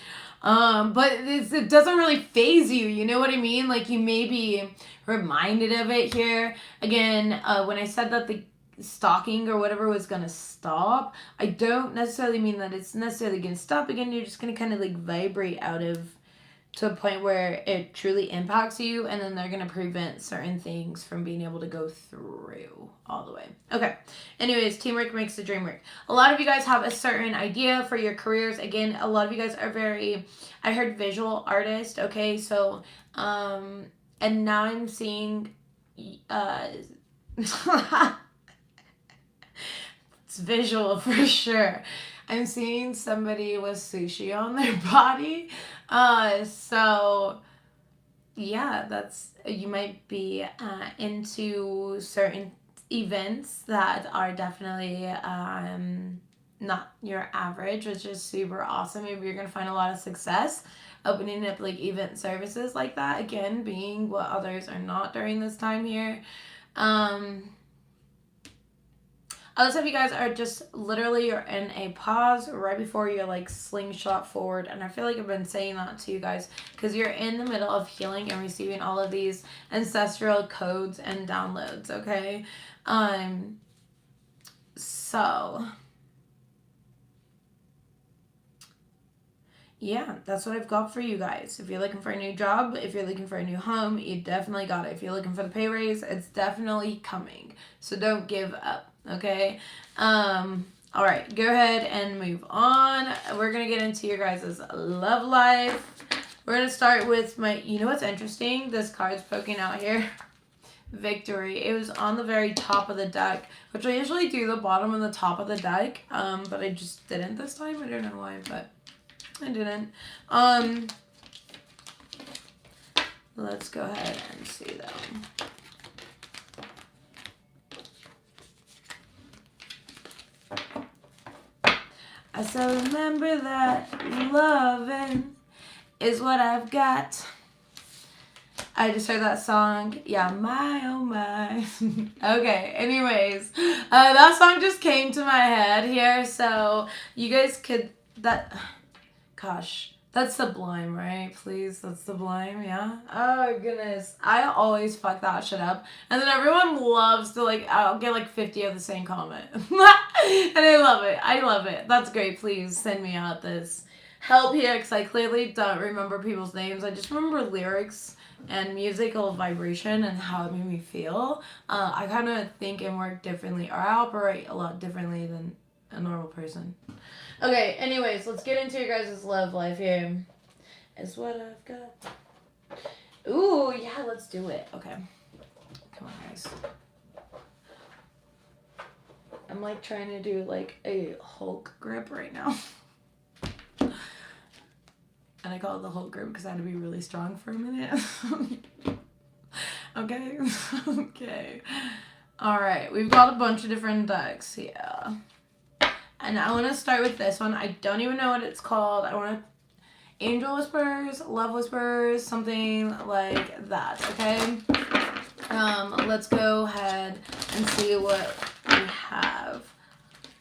But it doesn't really phase you, you know what I mean? Like you may be reminded of it here. Again, when I said that the stalking or whatever was gonna stop, I don't necessarily mean that it's necessarily gonna stop. Again, you're just gonna kind of like vibrate out of to a point where it truly impacts you, and then they're going to prevent certain things from being able to go through all the way. Okay. Anyways, teamwork makes the dream work. A lot of you guys have a certain idea for your careers. Again, a lot of you guys are very, I heard visual artist. Okay. So, and now I'm seeing, it's visual for sure. I'm seeing somebody with sushi on their body. So yeah, that's, you might be into certain events that are definitely not your average, which is super awesome. Maybe you're gonna find a lot of success opening up like event services like that. Again, being what others are not during this time here. Others of you guys are just literally you're in a pause right before you're like slingshot forward. And I feel like I've been saying that to you guys because you're in the middle of healing and receiving all of these ancestral codes and downloads, okay? So yeah, that's what I've got for you guys. If you're looking for a new job, if you're looking for a new home, you definitely got it. If you're looking for the pay raise, it's definitely coming. So don't give up. Okay. All right, go ahead and move on. We're gonna get into your guys' love life. We're gonna start with you know what's interesting? This card's poking out here. Victory. It was on the very top of the deck, which I usually do the bottom and the top of the deck, but I just didn't this time. I don't know why, but I didn't. Let's go ahead and see them. I still remember that loving is what I've got. I just heard that song. Yeah, my oh my. Okay, anyways. That song just came to my head here. So you guys could, gosh, that's Sublime, right? Please, that's Sublime, yeah? Oh, goodness. I always fuck that shit up. And then everyone loves to, like, I'll get, like, 50 of the same comment. And I love it. I love it. That's great. Please send me out this help here, because I clearly don't remember people's names. I just remember lyrics and musical vibration and how it made me feel. I kind of think and work differently, or I operate a lot differently than a normal person. Okay, anyways, let's get into your guys' love life here. Is what I've got. Ooh, yeah, let's do it. Okay. Come on, guys. I'm like trying to do like a Hulk grip right now. And I call it the Hulk grip because I had to be really strong for a minute. Okay. Okay. Alright, we've got a bunch of different decks here. And I want to start with this one. I don't even know what it's called. I want to... Angel Whispers, Love Whispers, something like that, okay? Let's go ahead and see what we have.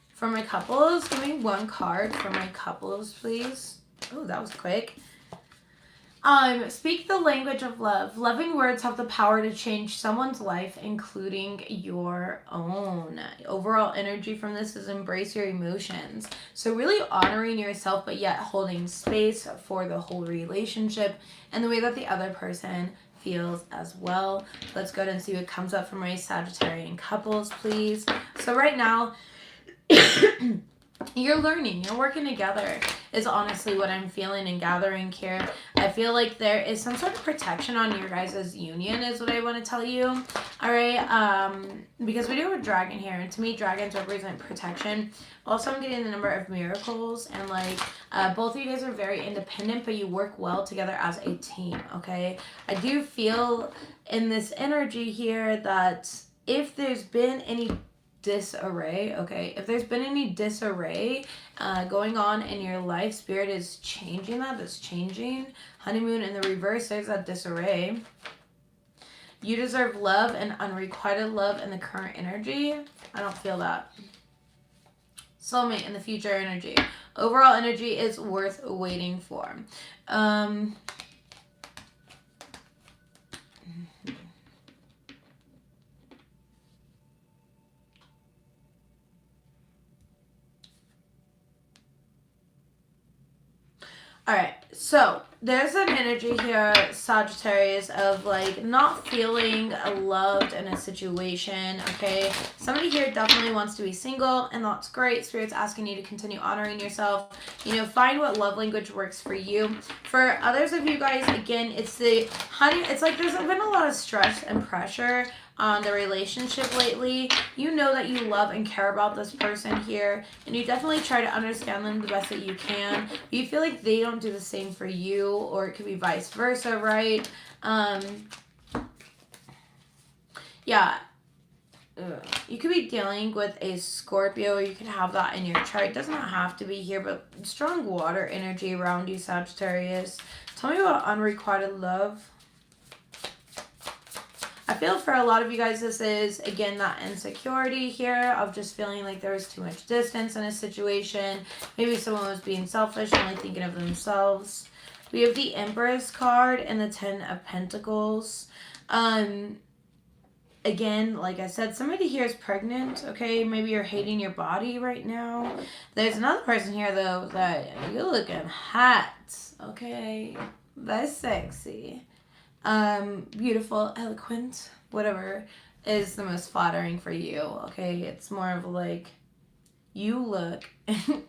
For my couples, give me one card for my couples, please. Oh, that was quick. Speak the language of love. Loving words have the power to change someone's life, including your own. Overall energy from this is embrace your emotions. So really honoring yourself, but yet holding space for the whole relationship and the way that the other person feels as well. Let's go ahead and see what comes up for my Sagittarian couples, please. So right now, you're learning, you're working together is honestly what I'm feeling and gathering here. I feel like there is some sort of protection on your guys' union is what I want to tell you. All right, because we do have a dragon here, and to me dragons represent protection. Also, I'm getting the number of miracles, and like both of you guys are very independent, but you work well together as a team. Okay, I do feel in this energy here that if there's been any disarray, okay, if there's been any disarray going on in your life, spirit is changing that. That's changing. Honeymoon in the reverse, there's that disarray. You deserve love and unrequited love in the current energy. I don't feel that. Soulmate in the future energy. Overall energy is worth waiting for. Alright, so there's an energy here, Sagittarius, of like not feeling loved in a situation, okay? Somebody here definitely wants to be single, and that's great. Spirit's asking you to continue honoring yourself. You know, find what love language works for you. For others of you guys, again, it's like there's been a lot of stress and pressure on the relationship lately. You know that you love and care about this person here, and you definitely try to understand them the best that you can. But you feel like they don't do the same for you, or it could be vice versa, right? Yeah. You could be dealing with a Scorpio, or you could have that in your chart. It does not have to be here, but strong water energy around you, Sagittarius. Tell me about unrequited love. I feel for a lot of you guys, this is, again, that insecurity here of just feeling like there was too much distance in a situation. Maybe someone was being selfish, only thinking of themselves. We have the Empress card and the 10 of Pentacles. Again, like I said, somebody here is pregnant, okay? Maybe you're hating your body right now. There's another person here, though, that you're looking hot, okay? That's sexy. Beautiful, eloquent, whatever is the most flattering for you, okay? It's more of like, you look, and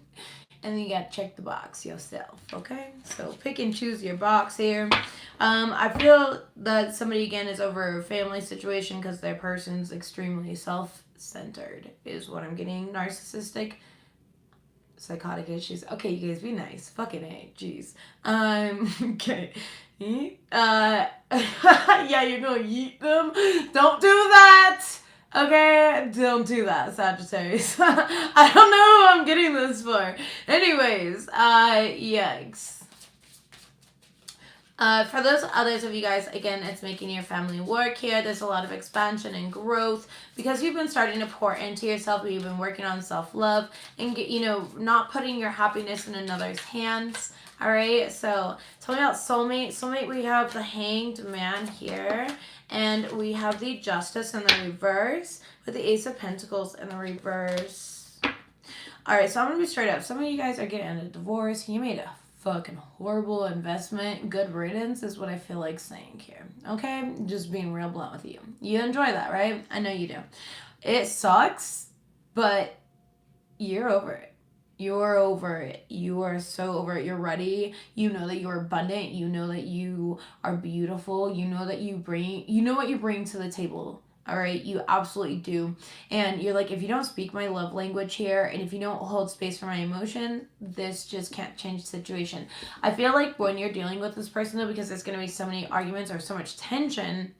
then you gotta check the box yourself, okay? So pick and choose your box here. I feel that somebody, again, is over a family situation because their person's extremely self-centered is what I'm getting. Narcissistic, psychotic issues. Okay, you guys, be nice. Fucking A, jeez. Okay. Yeah, you're gonna yeet them. Don't do that. Okay, don't do that, Sagittarius. I don't know who I'm getting this for. Anyways, yikes. For those others of you guys, again, it's making your family work here. There's a lot of expansion and growth because you've been starting to pour into yourself. You've been working on self-love and, you know, not putting your happiness in another's hands. All right, so tell me about soulmate. Soulmate, we have the Hanged Man here, and we have the Justice in the reverse with the Ace of Pentacles in the reverse. All right, so I'm going to be straight up. Some of you guys are getting a divorce. You made a fucking horrible investment. Good riddance is what I feel like saying here. Okay? Just being real blunt with you. You enjoy that, right? I know you do. It sucks, but you're over it. You're over it. You are so over it. You're ready. You know that you're abundant. You know that you are beautiful. You know that you know what you bring to the table. All right, you absolutely do. And you're like, if you don't speak my love language here, and if you don't hold space for my emotion, this just can't change the situation. I feel like when you're dealing with this person, though, because there's going to be so many arguments or so much tension,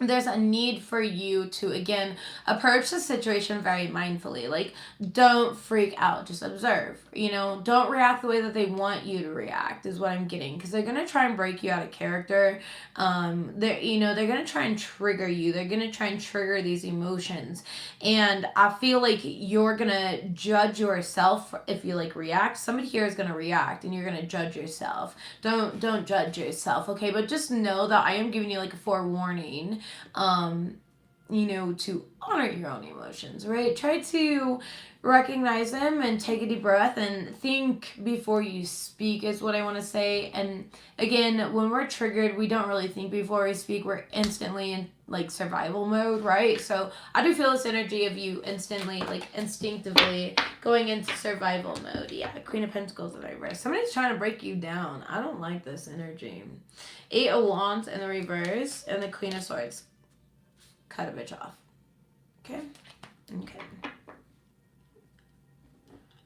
there's a need for you to, again, approach the situation very mindfully. Like, don't freak out. Just observe. You know, don't react the way that they want you to react is what I'm getting. Because they're going to try and break you out of character. They're going to try and trigger you. They're going to try and trigger these emotions. And I feel like you're going to judge yourself if you, like, react. Somebody here is going to react, and you're going to judge yourself. Don't judge yourself, okay? But just know that I am giving you, like, a forewarning. you know, to honor your own emotions, right? Try to recognize them and take a deep breath and think before you speak is what I want to say. And again, when we're triggered, we don't really think before we speak. We're instantly in like survival mode, right? So I do feel this energy of you instantly, like instinctively going into survival mode. Yeah, Queen of Pentacles in the reverse. Somebody's trying to break you down. I don't like this energy. 8 of Wands in the reverse and the Queen of Swords. Cut a bitch off. Okay? Okay.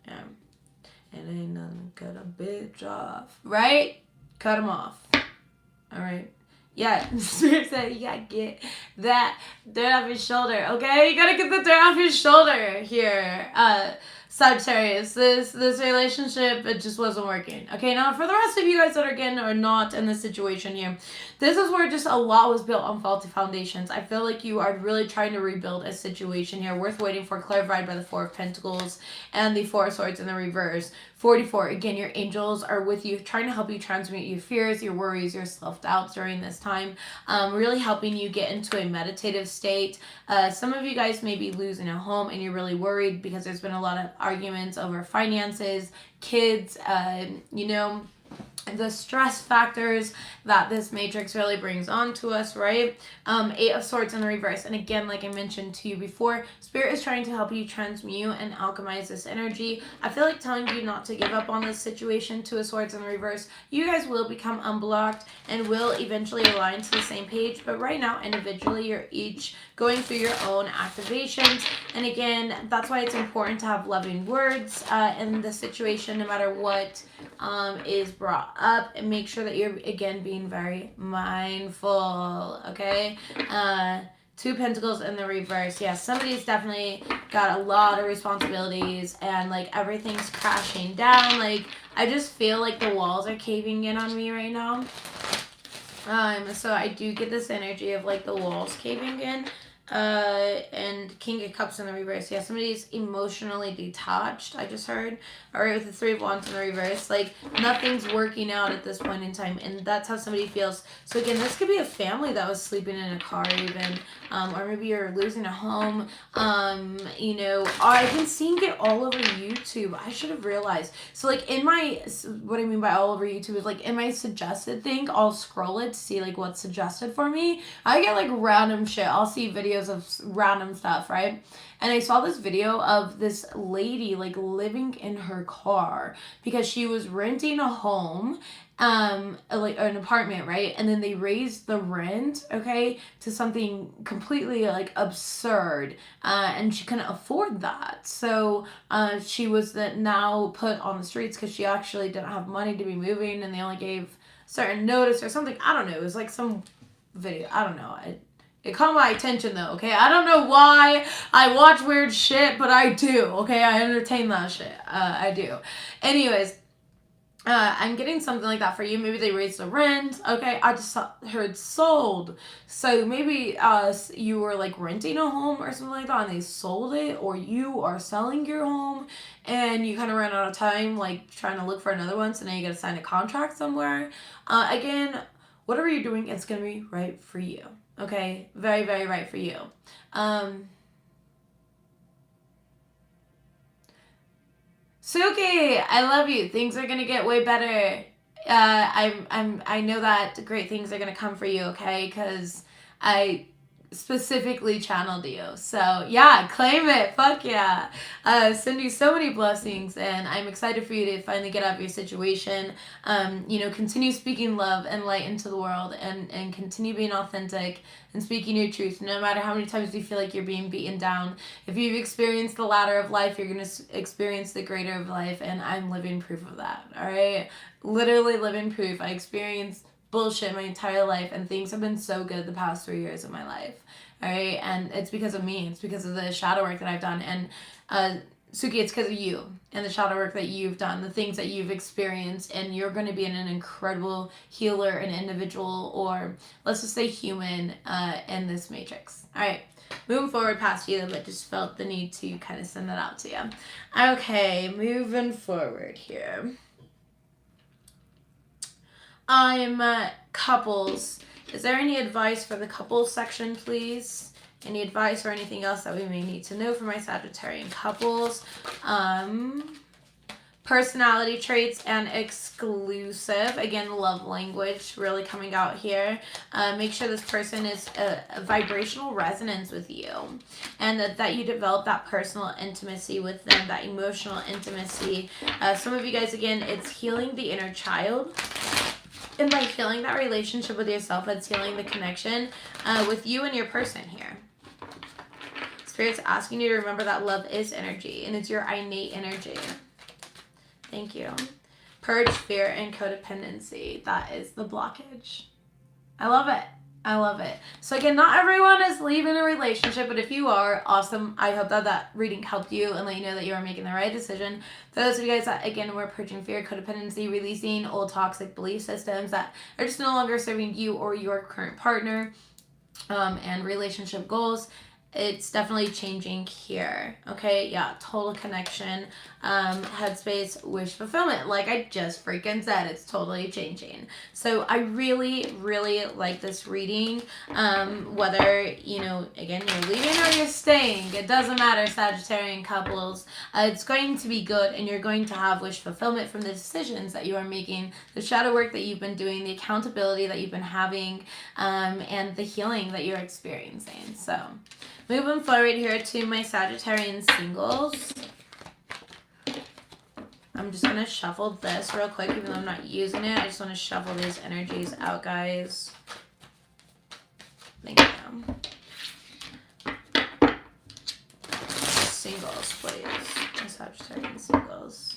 Yeah. And ain't nothing cut a bitch off. Right? Cut them off. Alright? Yeah. Spirit said you gotta get that dirt off your shoulder. Okay? You gotta get the dirt off your shoulder here. Sagittarius, this relationship, it just wasn't working. Okay, now for the rest of you guys that are not in this situation here, this is where just a lot was built on faulty foundations. I feel like you are really trying to rebuild a situation here worth waiting for, clarified by the 4 of Pentacles and the 4 of Swords in the reverse. 44, again, your angels are with you, trying to help you transmute your fears, your worries, your self-doubts during this time, really helping you get into a meditative state. Some of you guys may be losing a home and you're really worried because there's been a lot of arguments over finances, kids, you know, the stress factors that this matrix really brings on to us, right? 8 of Swords in the reverse. And again, like I mentioned to you before, Spirit is trying to help you transmute and alchemize this energy. I feel like telling you not to give up on this situation. 2 of Swords in the reverse. You guys will become unblocked and will eventually align to the same page. But right now, individually, you're each going through your own activations. And again, that's why it's important to have loving words in this situation, no matter what is brought up, and make sure that you're again being very mindful. Okay, 2 Pentacles in the reverse. Yeah, somebody's definitely got a lot of responsibilities and like everything's crashing down. Like I just feel like the walls are caving in on me right now. So I do get this energy of like the walls caving in. And King of Cups in the reverse. Yeah, somebody's emotionally detached, I just heard. Alright, with the 3 of Wands in the reverse. Like, nothing's working out at this point in time, and that's how somebody feels. So again, this could be a family that was sleeping in a car even, or maybe you're losing a home, you know. I've been seeing it all over YouTube. I should have realized. So like in my, what I mean by all over YouTube is like in my suggested thing, I'll scroll it to see like what's suggested for me. I get like random shit. I'll see videos of random stuff, right? And I saw this video of this lady like living in her car because she was renting a home, like an apartment, right? And then they raised the rent, okay, to something completely like absurd, and she couldn't afford that. So she was now put on the streets because she actually didn't have money to be moving, and they only gave certain notice or something. I don't know. It was like some video. I don't know. It caught my attention though, okay? I don't know why I watch weird shit, but I do, okay? I entertain that shit. I do. Anyways, I'm getting something like that for you. Maybe they raised the rent, okay? I just heard sold. So maybe you were like renting a home or something like that and they sold it, or you are selling your home and you kind of ran out of time like trying to look for another one, so now you got to sign a contract somewhere. Again, whatever you're doing, it's going to be right for you. Okay, very, very right for you. Suki, I love you. Things are gonna get way better. I know that great things are gonna come for you. Okay, because I specifically channeled you. So yeah, claim it. Fuck yeah. Send you so many blessings, and I'm excited for you to finally get out of your situation. You know, continue speaking love and light into the world, and continue being authentic and speaking your truth, no matter how many times you feel like you're being beaten down. If you've experienced the ladder of life, you're going to experience the greater of life, and I'm living proof of that, all right? Literally living proof. I experienced bullshit my entire life, and things have been so good the past 3 years of my life, all right? And it's because of me. It's because of the shadow work that I've done, and Suki, it's because of you and the shadow work that you've done, the things that you've experienced, and you're going to be an incredible healer, an individual, or let's just say human in this matrix. All right, moving forward past you, but just felt the need to kind of send that out to you. Okay, moving forward here. I'm couples. Is there any advice for the couples section, please? Any advice or anything else that we may need to know for my Sagittarian couples? Personality traits and exclusive. Again, love language really coming out here. Make sure this person is a vibrational resonance with you, and that you develop that personal intimacy with them, that emotional intimacy. Some of you guys, again, it's healing the inner child. And by healing that relationship with yourself, it's healing the connection with you and your person here. Spirit's asking you to remember that love is energy, and it's your innate energy. Thank you. Purge fear and codependency. That is the blockage. I love it. I love it. So again, not everyone is leaving a relationship, but if you are, awesome. I hope that that reading helped you and let you know that you are making the right decision. For those of you guys that, again, we're purging fear, codependency, releasing old toxic belief systems that are just no longer serving you or your current partner, and relationship goals, it's definitely changing here. Okay, yeah, total connection, headspace, wish fulfillment. Like I just freaking said, it's totally changing. So I really, really like this reading. Whether, you know, again, you're leaving or you're staying, it doesn't matter, Sagittarian couples. It's going to be good, and you're going to have wish fulfillment from the decisions that you are making, the shadow work that you've been doing, the accountability that you've been having, and the healing that you're experiencing. So moving forward here to my Sagittarian singles. I'm just going to shuffle this real quick, even though I'm not using it. I just want to shuffle these energies out, guys. Thank you. Singles, please. My Sagittarian singles.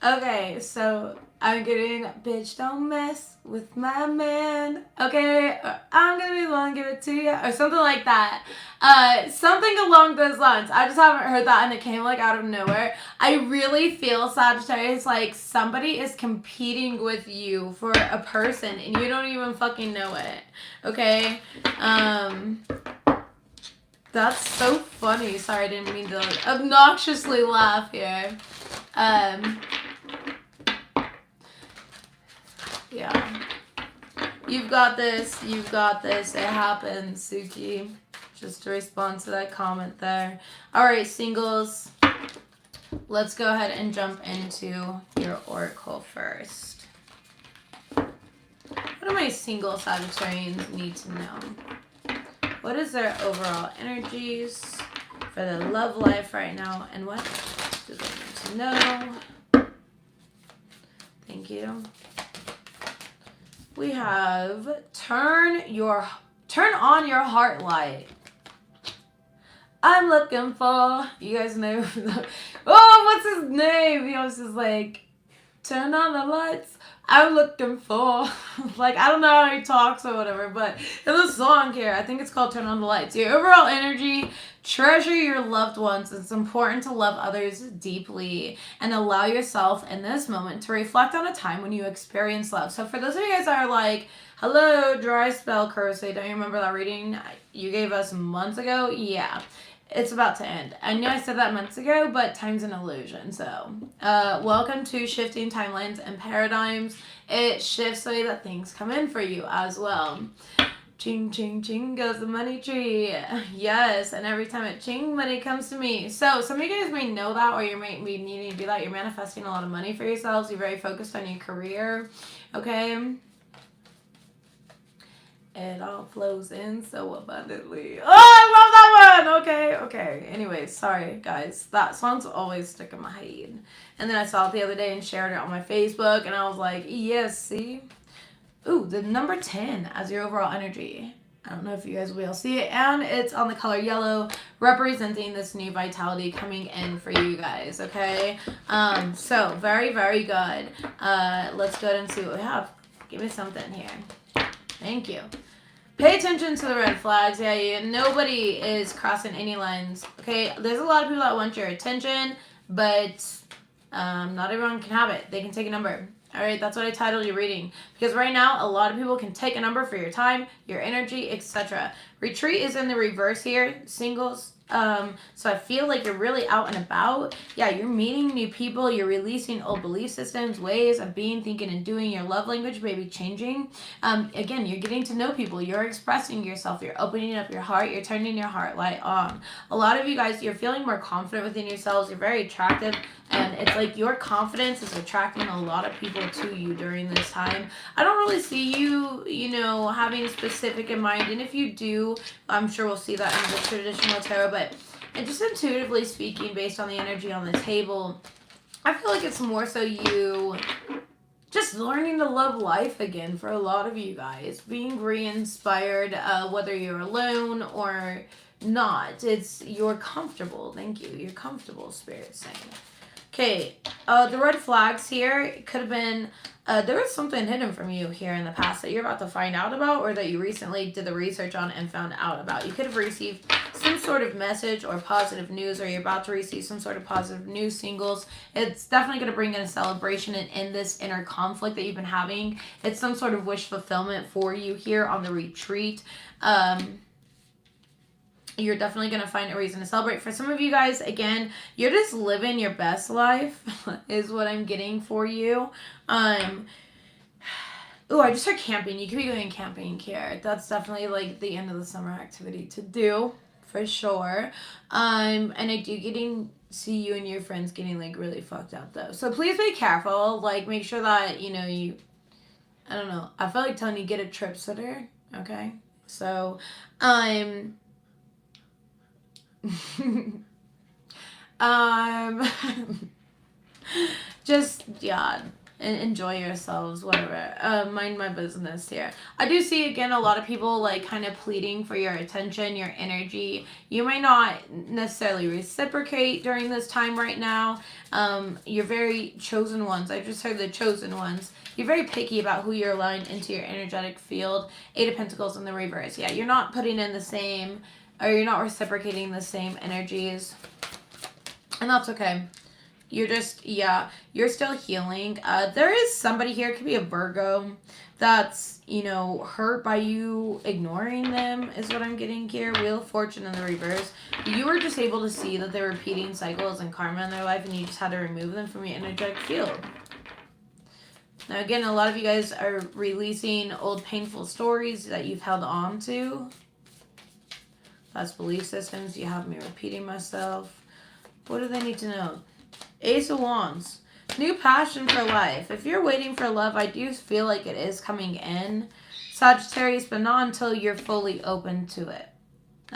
Okay, so I'm getting, bitch, don't mess with my man. Okay, I'm gonna be the one to give it to you, or something like that. Something along those lines. I just haven't heard that, and it came like out of nowhere. I really feel, Sagittarius, like somebody is competing with you for a person, and you don't even fucking know it. Okay, that's so funny. Sorry, I didn't mean to obnoxiously laugh here. Yeah. You've got this. You've got this. It happens, Suki. Just to respond to that comment there. All right, singles. Let's go ahead and jump into your oracle first. What do my single Sagittarians need to know? What is their overall energies for the love life right now? And what do they need to know? Thank you. We have turn on your heart light. I'm looking for, you guys know, what's his name? He was just like, turn on the lights. I'm looking for, like, I don't know how he talks or whatever, but there's a song here. I think it's called Turn on the Lights. Your overall energy, treasure your loved ones. It's important to love others deeply and allow yourself in this moment to reflect on a time when you experienced love. So for those of you guys that are like, hello, dry spell, Carissa, don't you remember that reading you gave us months ago? Yeah. It's about to end. I know I said that months ago, but time's an illusion. So, welcome to shifting timelines and paradigms. It shifts the way that things come in for you as well. Ching, ching, ching goes the money tree. Yes, and every time it ching, money comes to me. So, some of you guys may know that, or you may be needing to be that. You're manifesting a lot of money for yourselves. You're very focused on your career. Okay? It all flows in so abundantly. Oh, I love that one! Okay. Anyways, sorry, guys. That song's always stuck in my head. And then I saw it the other day and shared it on my Facebook, and I was like, yes, see? Ooh, the number 10 as your overall energy. I don't know if you guys will see it. And it's on the color yellow, representing this new vitality coming in for you guys, okay? So, very, very good. Let's go ahead and see what we have. Give me something here. Thank you. Pay attention to the red flags. Yeah, nobody is crossing any lines. Okay, there's a lot of people that want your attention, but not everyone can have it. They can take a number. All right, that's what I titled your reading. Because right now, a lot of people can take a number for your time, your energy, etc. Retreat is in the reverse here. Singles, So I feel like you're really out and about. Yeah, you're meeting new people. You're releasing old belief systems, ways of being, thinking, and doing. Your love language may be changing. Again, you're getting to know people. You're expressing yourself. You're opening up your heart. You're turning your heart light on. A lot of you guys, you're feeling more confident within yourselves. You're very attractive. And it's like your confidence is attracting a lot of people to you during this time. I don't really see you, having specific in mind. And if you do, I'm sure we'll see that in the traditional tarot. But just intuitively speaking, based on the energy on the table, I feel like it's more so you just learning to love life again for a lot of you guys. Being re-inspired, whether you're alone or not. You're comfortable. Thank you. You're comfortable, Spirit saying. Okay, the red flags here, it could have been, there was something hidden from you here in the past that you're about to find out about, or that you recently did the research on and found out about. You could have received some sort of message or positive news, or you're about to receive some sort of positive news singles. It's definitely going to bring in a celebration and end this inner conflict that you've been having. It's some sort of wish fulfillment for you here on the retreat. You're definitely going to find a reason to celebrate. For some of you guys, again, you're just living your best life is what I'm getting for you. I just heard camping. You could be going camping here. That's definitely like the end of the summer activity to do for sure. And I do see you and your friends getting like really fucked up though. So please be careful. Like make sure that, I don't know. I feel like telling you get a trip sitter. Okay. So, just enjoy yourselves, whatever. Mind my business here. I do see again a lot of people like kind of pleading for your attention, your energy. You may not necessarily reciprocate during this time right now. You're very chosen ones. I just heard the chosen ones. You're very picky about who you're allowing into your energetic field. 8 of Pentacles in the reverse. Yeah, you're not putting in the same, or you're not reciprocating the same energies. And that's okay. You're just, you're still healing. There is somebody here, it could be a Virgo, that's, hurt by you ignoring them, is what I'm getting here. Wheel of Fortune in the reverse. You were just able to see that they're repeating cycles and karma in their life, and you just had to remove them from your energetic field. Now, again, a lot of you guys are releasing old painful stories that you've held on to. That's belief systems. You have me repeating myself. What do they need to know? Ace of Wands. New passion for life. If you're waiting for love, I do feel like it is coming in, Sagittarius, but not until you're fully open to it.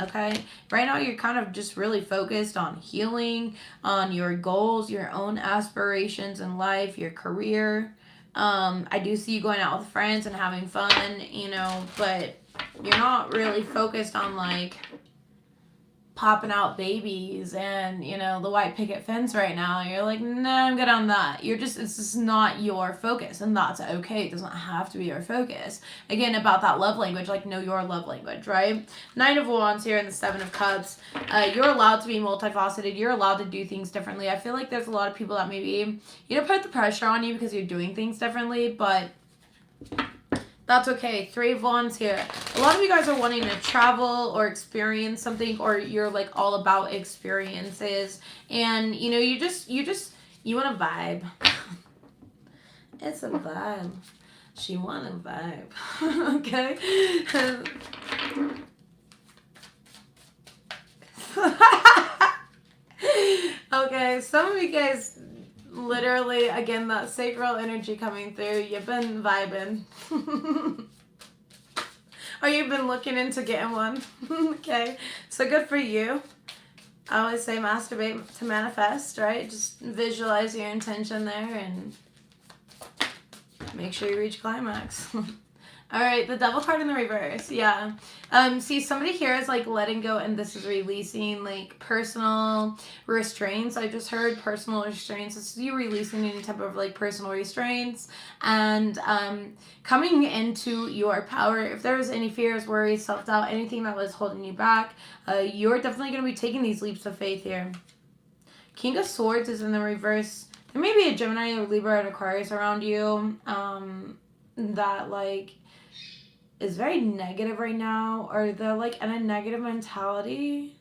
Okay? Right now, you're kind of just really focused on healing, on your goals, your own aspirations in life, your career. I do see you going out with friends and having fun, but you're not really focused on like popping out babies and, the white picket fence right now. You're like, no, I'm good on that. it's just not your focus, and that's okay. It doesn't have to be your focus. Again, about that love language, like know your love language, right? 9 of Wands here and the 7 of Cups. You're allowed to be multifaceted. You're allowed to do things differently. I feel like there's a lot of people that maybe, put the pressure on you because you're doing things differently, but that's okay. 3 of Wands here. A lot of you guys are wanting to travel or experience something, or you're like all about experiences, and you want a vibe. It's a vibe. She want a vibe. Okay. Okay, some of you guys literally, again, that sacral energy coming through, you've been vibing. Or you've been looking into getting one. Okay, so good for you. I always say masturbate to manifest, right? Just visualize your intention there and make sure you reach climax. All right, the Devil card in the reverse. Yeah. See, somebody here is like letting go, and this is releasing like personal restraints. I just heard personal restraints. This is you releasing any type of like personal restraints and coming into your power. If there was any fears, worries, self-doubt, anything that was holding you back, you're definitely going to be taking these leaps of faith here. King of Swords is in the reverse. There may be a Gemini or Libra or Aquarius around you that like is very negative right now, or they're like in a negative mentality.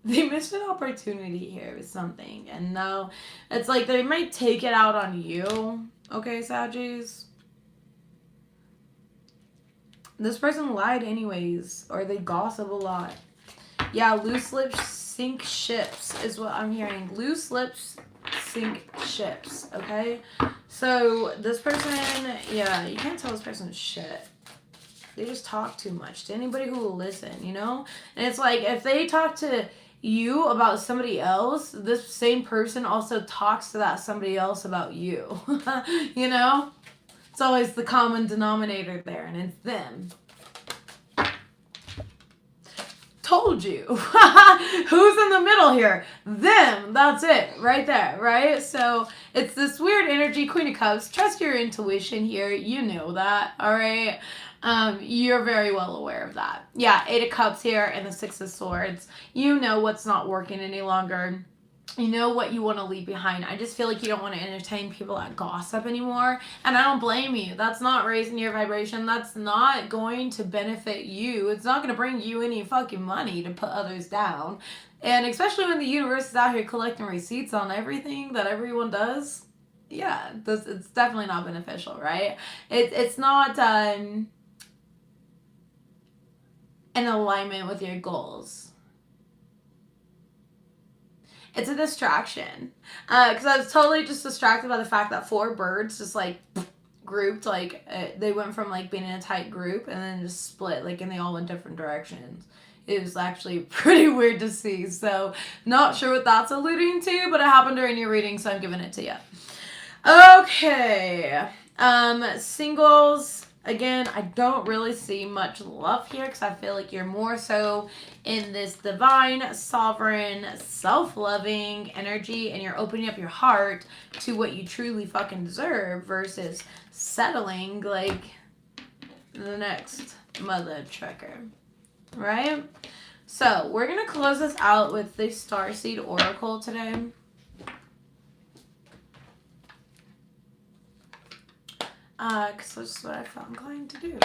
they missed an opportunity here with something. And now it's like they might take it out on you. Okay, Saggies? This person lied anyways. Or they gossip a lot. Yeah, loose lips sink ships is what I'm hearing. Loose lips sink ships. Okay? So this person, yeah, you can't tell this person shit. They just talk too much to anybody who will listen, you know? And it's like, if they talk to you about somebody else, this same person also talks to that somebody else about you. You know? It's always the common denominator there, and it's them. Told you. Who's in the middle here? Them. That's it. Right there. Right? So it's this weird energy. Queen of Cups. Trust your intuition here. You know that. All right. You're very well aware of that. Yeah. 8 of Cups here and the 6 of Swords. You know what's not working any longer. You know what you want to leave behind. I just feel like you don't want to entertain people that gossip anymore. And I don't blame you. That's not raising your vibration. That's not going to benefit you. It's not going to bring you any fucking money to put others down. And especially when the universe is out here collecting receipts on everything that everyone does. Yeah, it's definitely not beneficial, right? It's not in alignment with your goals. It's a distraction. Because I was totally just distracted by the fact that 4 birds just, like, grouped. Like, they went from, like, being in a tight group and then just split. Like, and they all went different directions. It was actually pretty weird to see. So, not sure what that's alluding to. But it happened during your reading, so I'm giving it to you. Okay. Singles. Again, I don't really see much love here because I feel like you're more so in this divine, sovereign, self-loving energy, and you're opening up your heart to what you truly fucking deserve versus settling like the next mother trucker, right? So we're going to close this out with the Starseed Oracle today. Because that's what I felt inclined to do.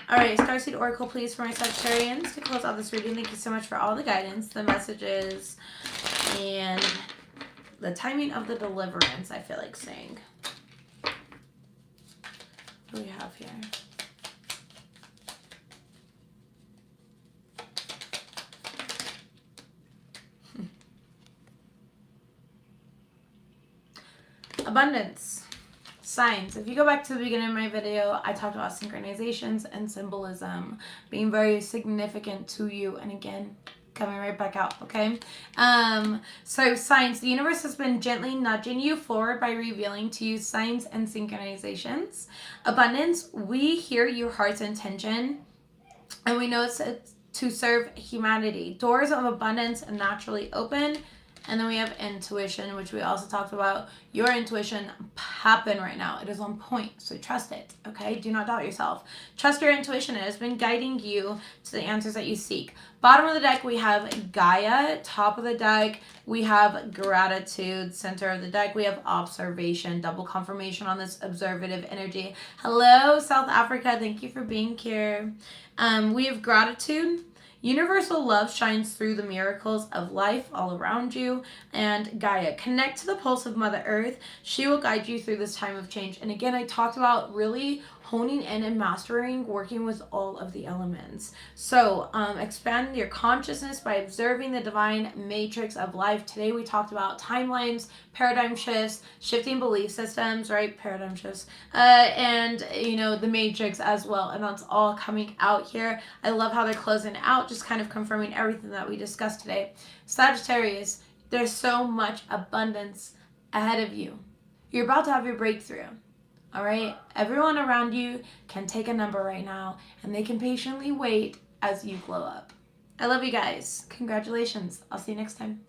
Alright, Starseed Oracle, please, for my Sagittarians to close out this reading. Thank you so much for all the guidance, the messages, and the timing of the deliverance, I feel like saying. What do we have here? Abundance. Signs. If you go back to the beginning of my video, I talked about synchronizations and symbolism being very significant to you. And again, coming right back out, okay? So signs. The universe has been gently nudging you forward by revealing to you signs and synchronizations. Abundance. We hear your heart's intention, and we know it's to serve humanity. Doors of abundance naturally open. And then we have intuition, which we also talked about. Your intuition happen right now. It is on point, so trust it, okay? Do not doubt yourself. Trust your intuition. It has been guiding you to the answers that you seek. Bottom of the deck, we have Gaia. Top of the deck, we have gratitude. Center of the deck, we have observation. Double confirmation on this observative energy. Hello, South Africa. Thank you for being here. We have gratitude. Universal love shines through the miracles of life all around you. And Gaia, connect to the pulse of Mother Earth. She will guide you through this time of change. And again, I talked about really honing in and mastering, working with all of the elements. So expand your consciousness by observing the divine matrix of life. Today we talked about timelines, paradigm shifts, shifting belief systems, right? Paradigm shifts, and you know, the matrix as well. And that's all coming out here. I love how they're closing out, just kind of confirming everything that we discussed today. Sagittarius, there's so much abundance ahead of you. You're about to have your breakthrough. All right, everyone around you can take a number right now, and they can patiently wait as you glow up. I love you guys. Congratulations. I'll see you next time.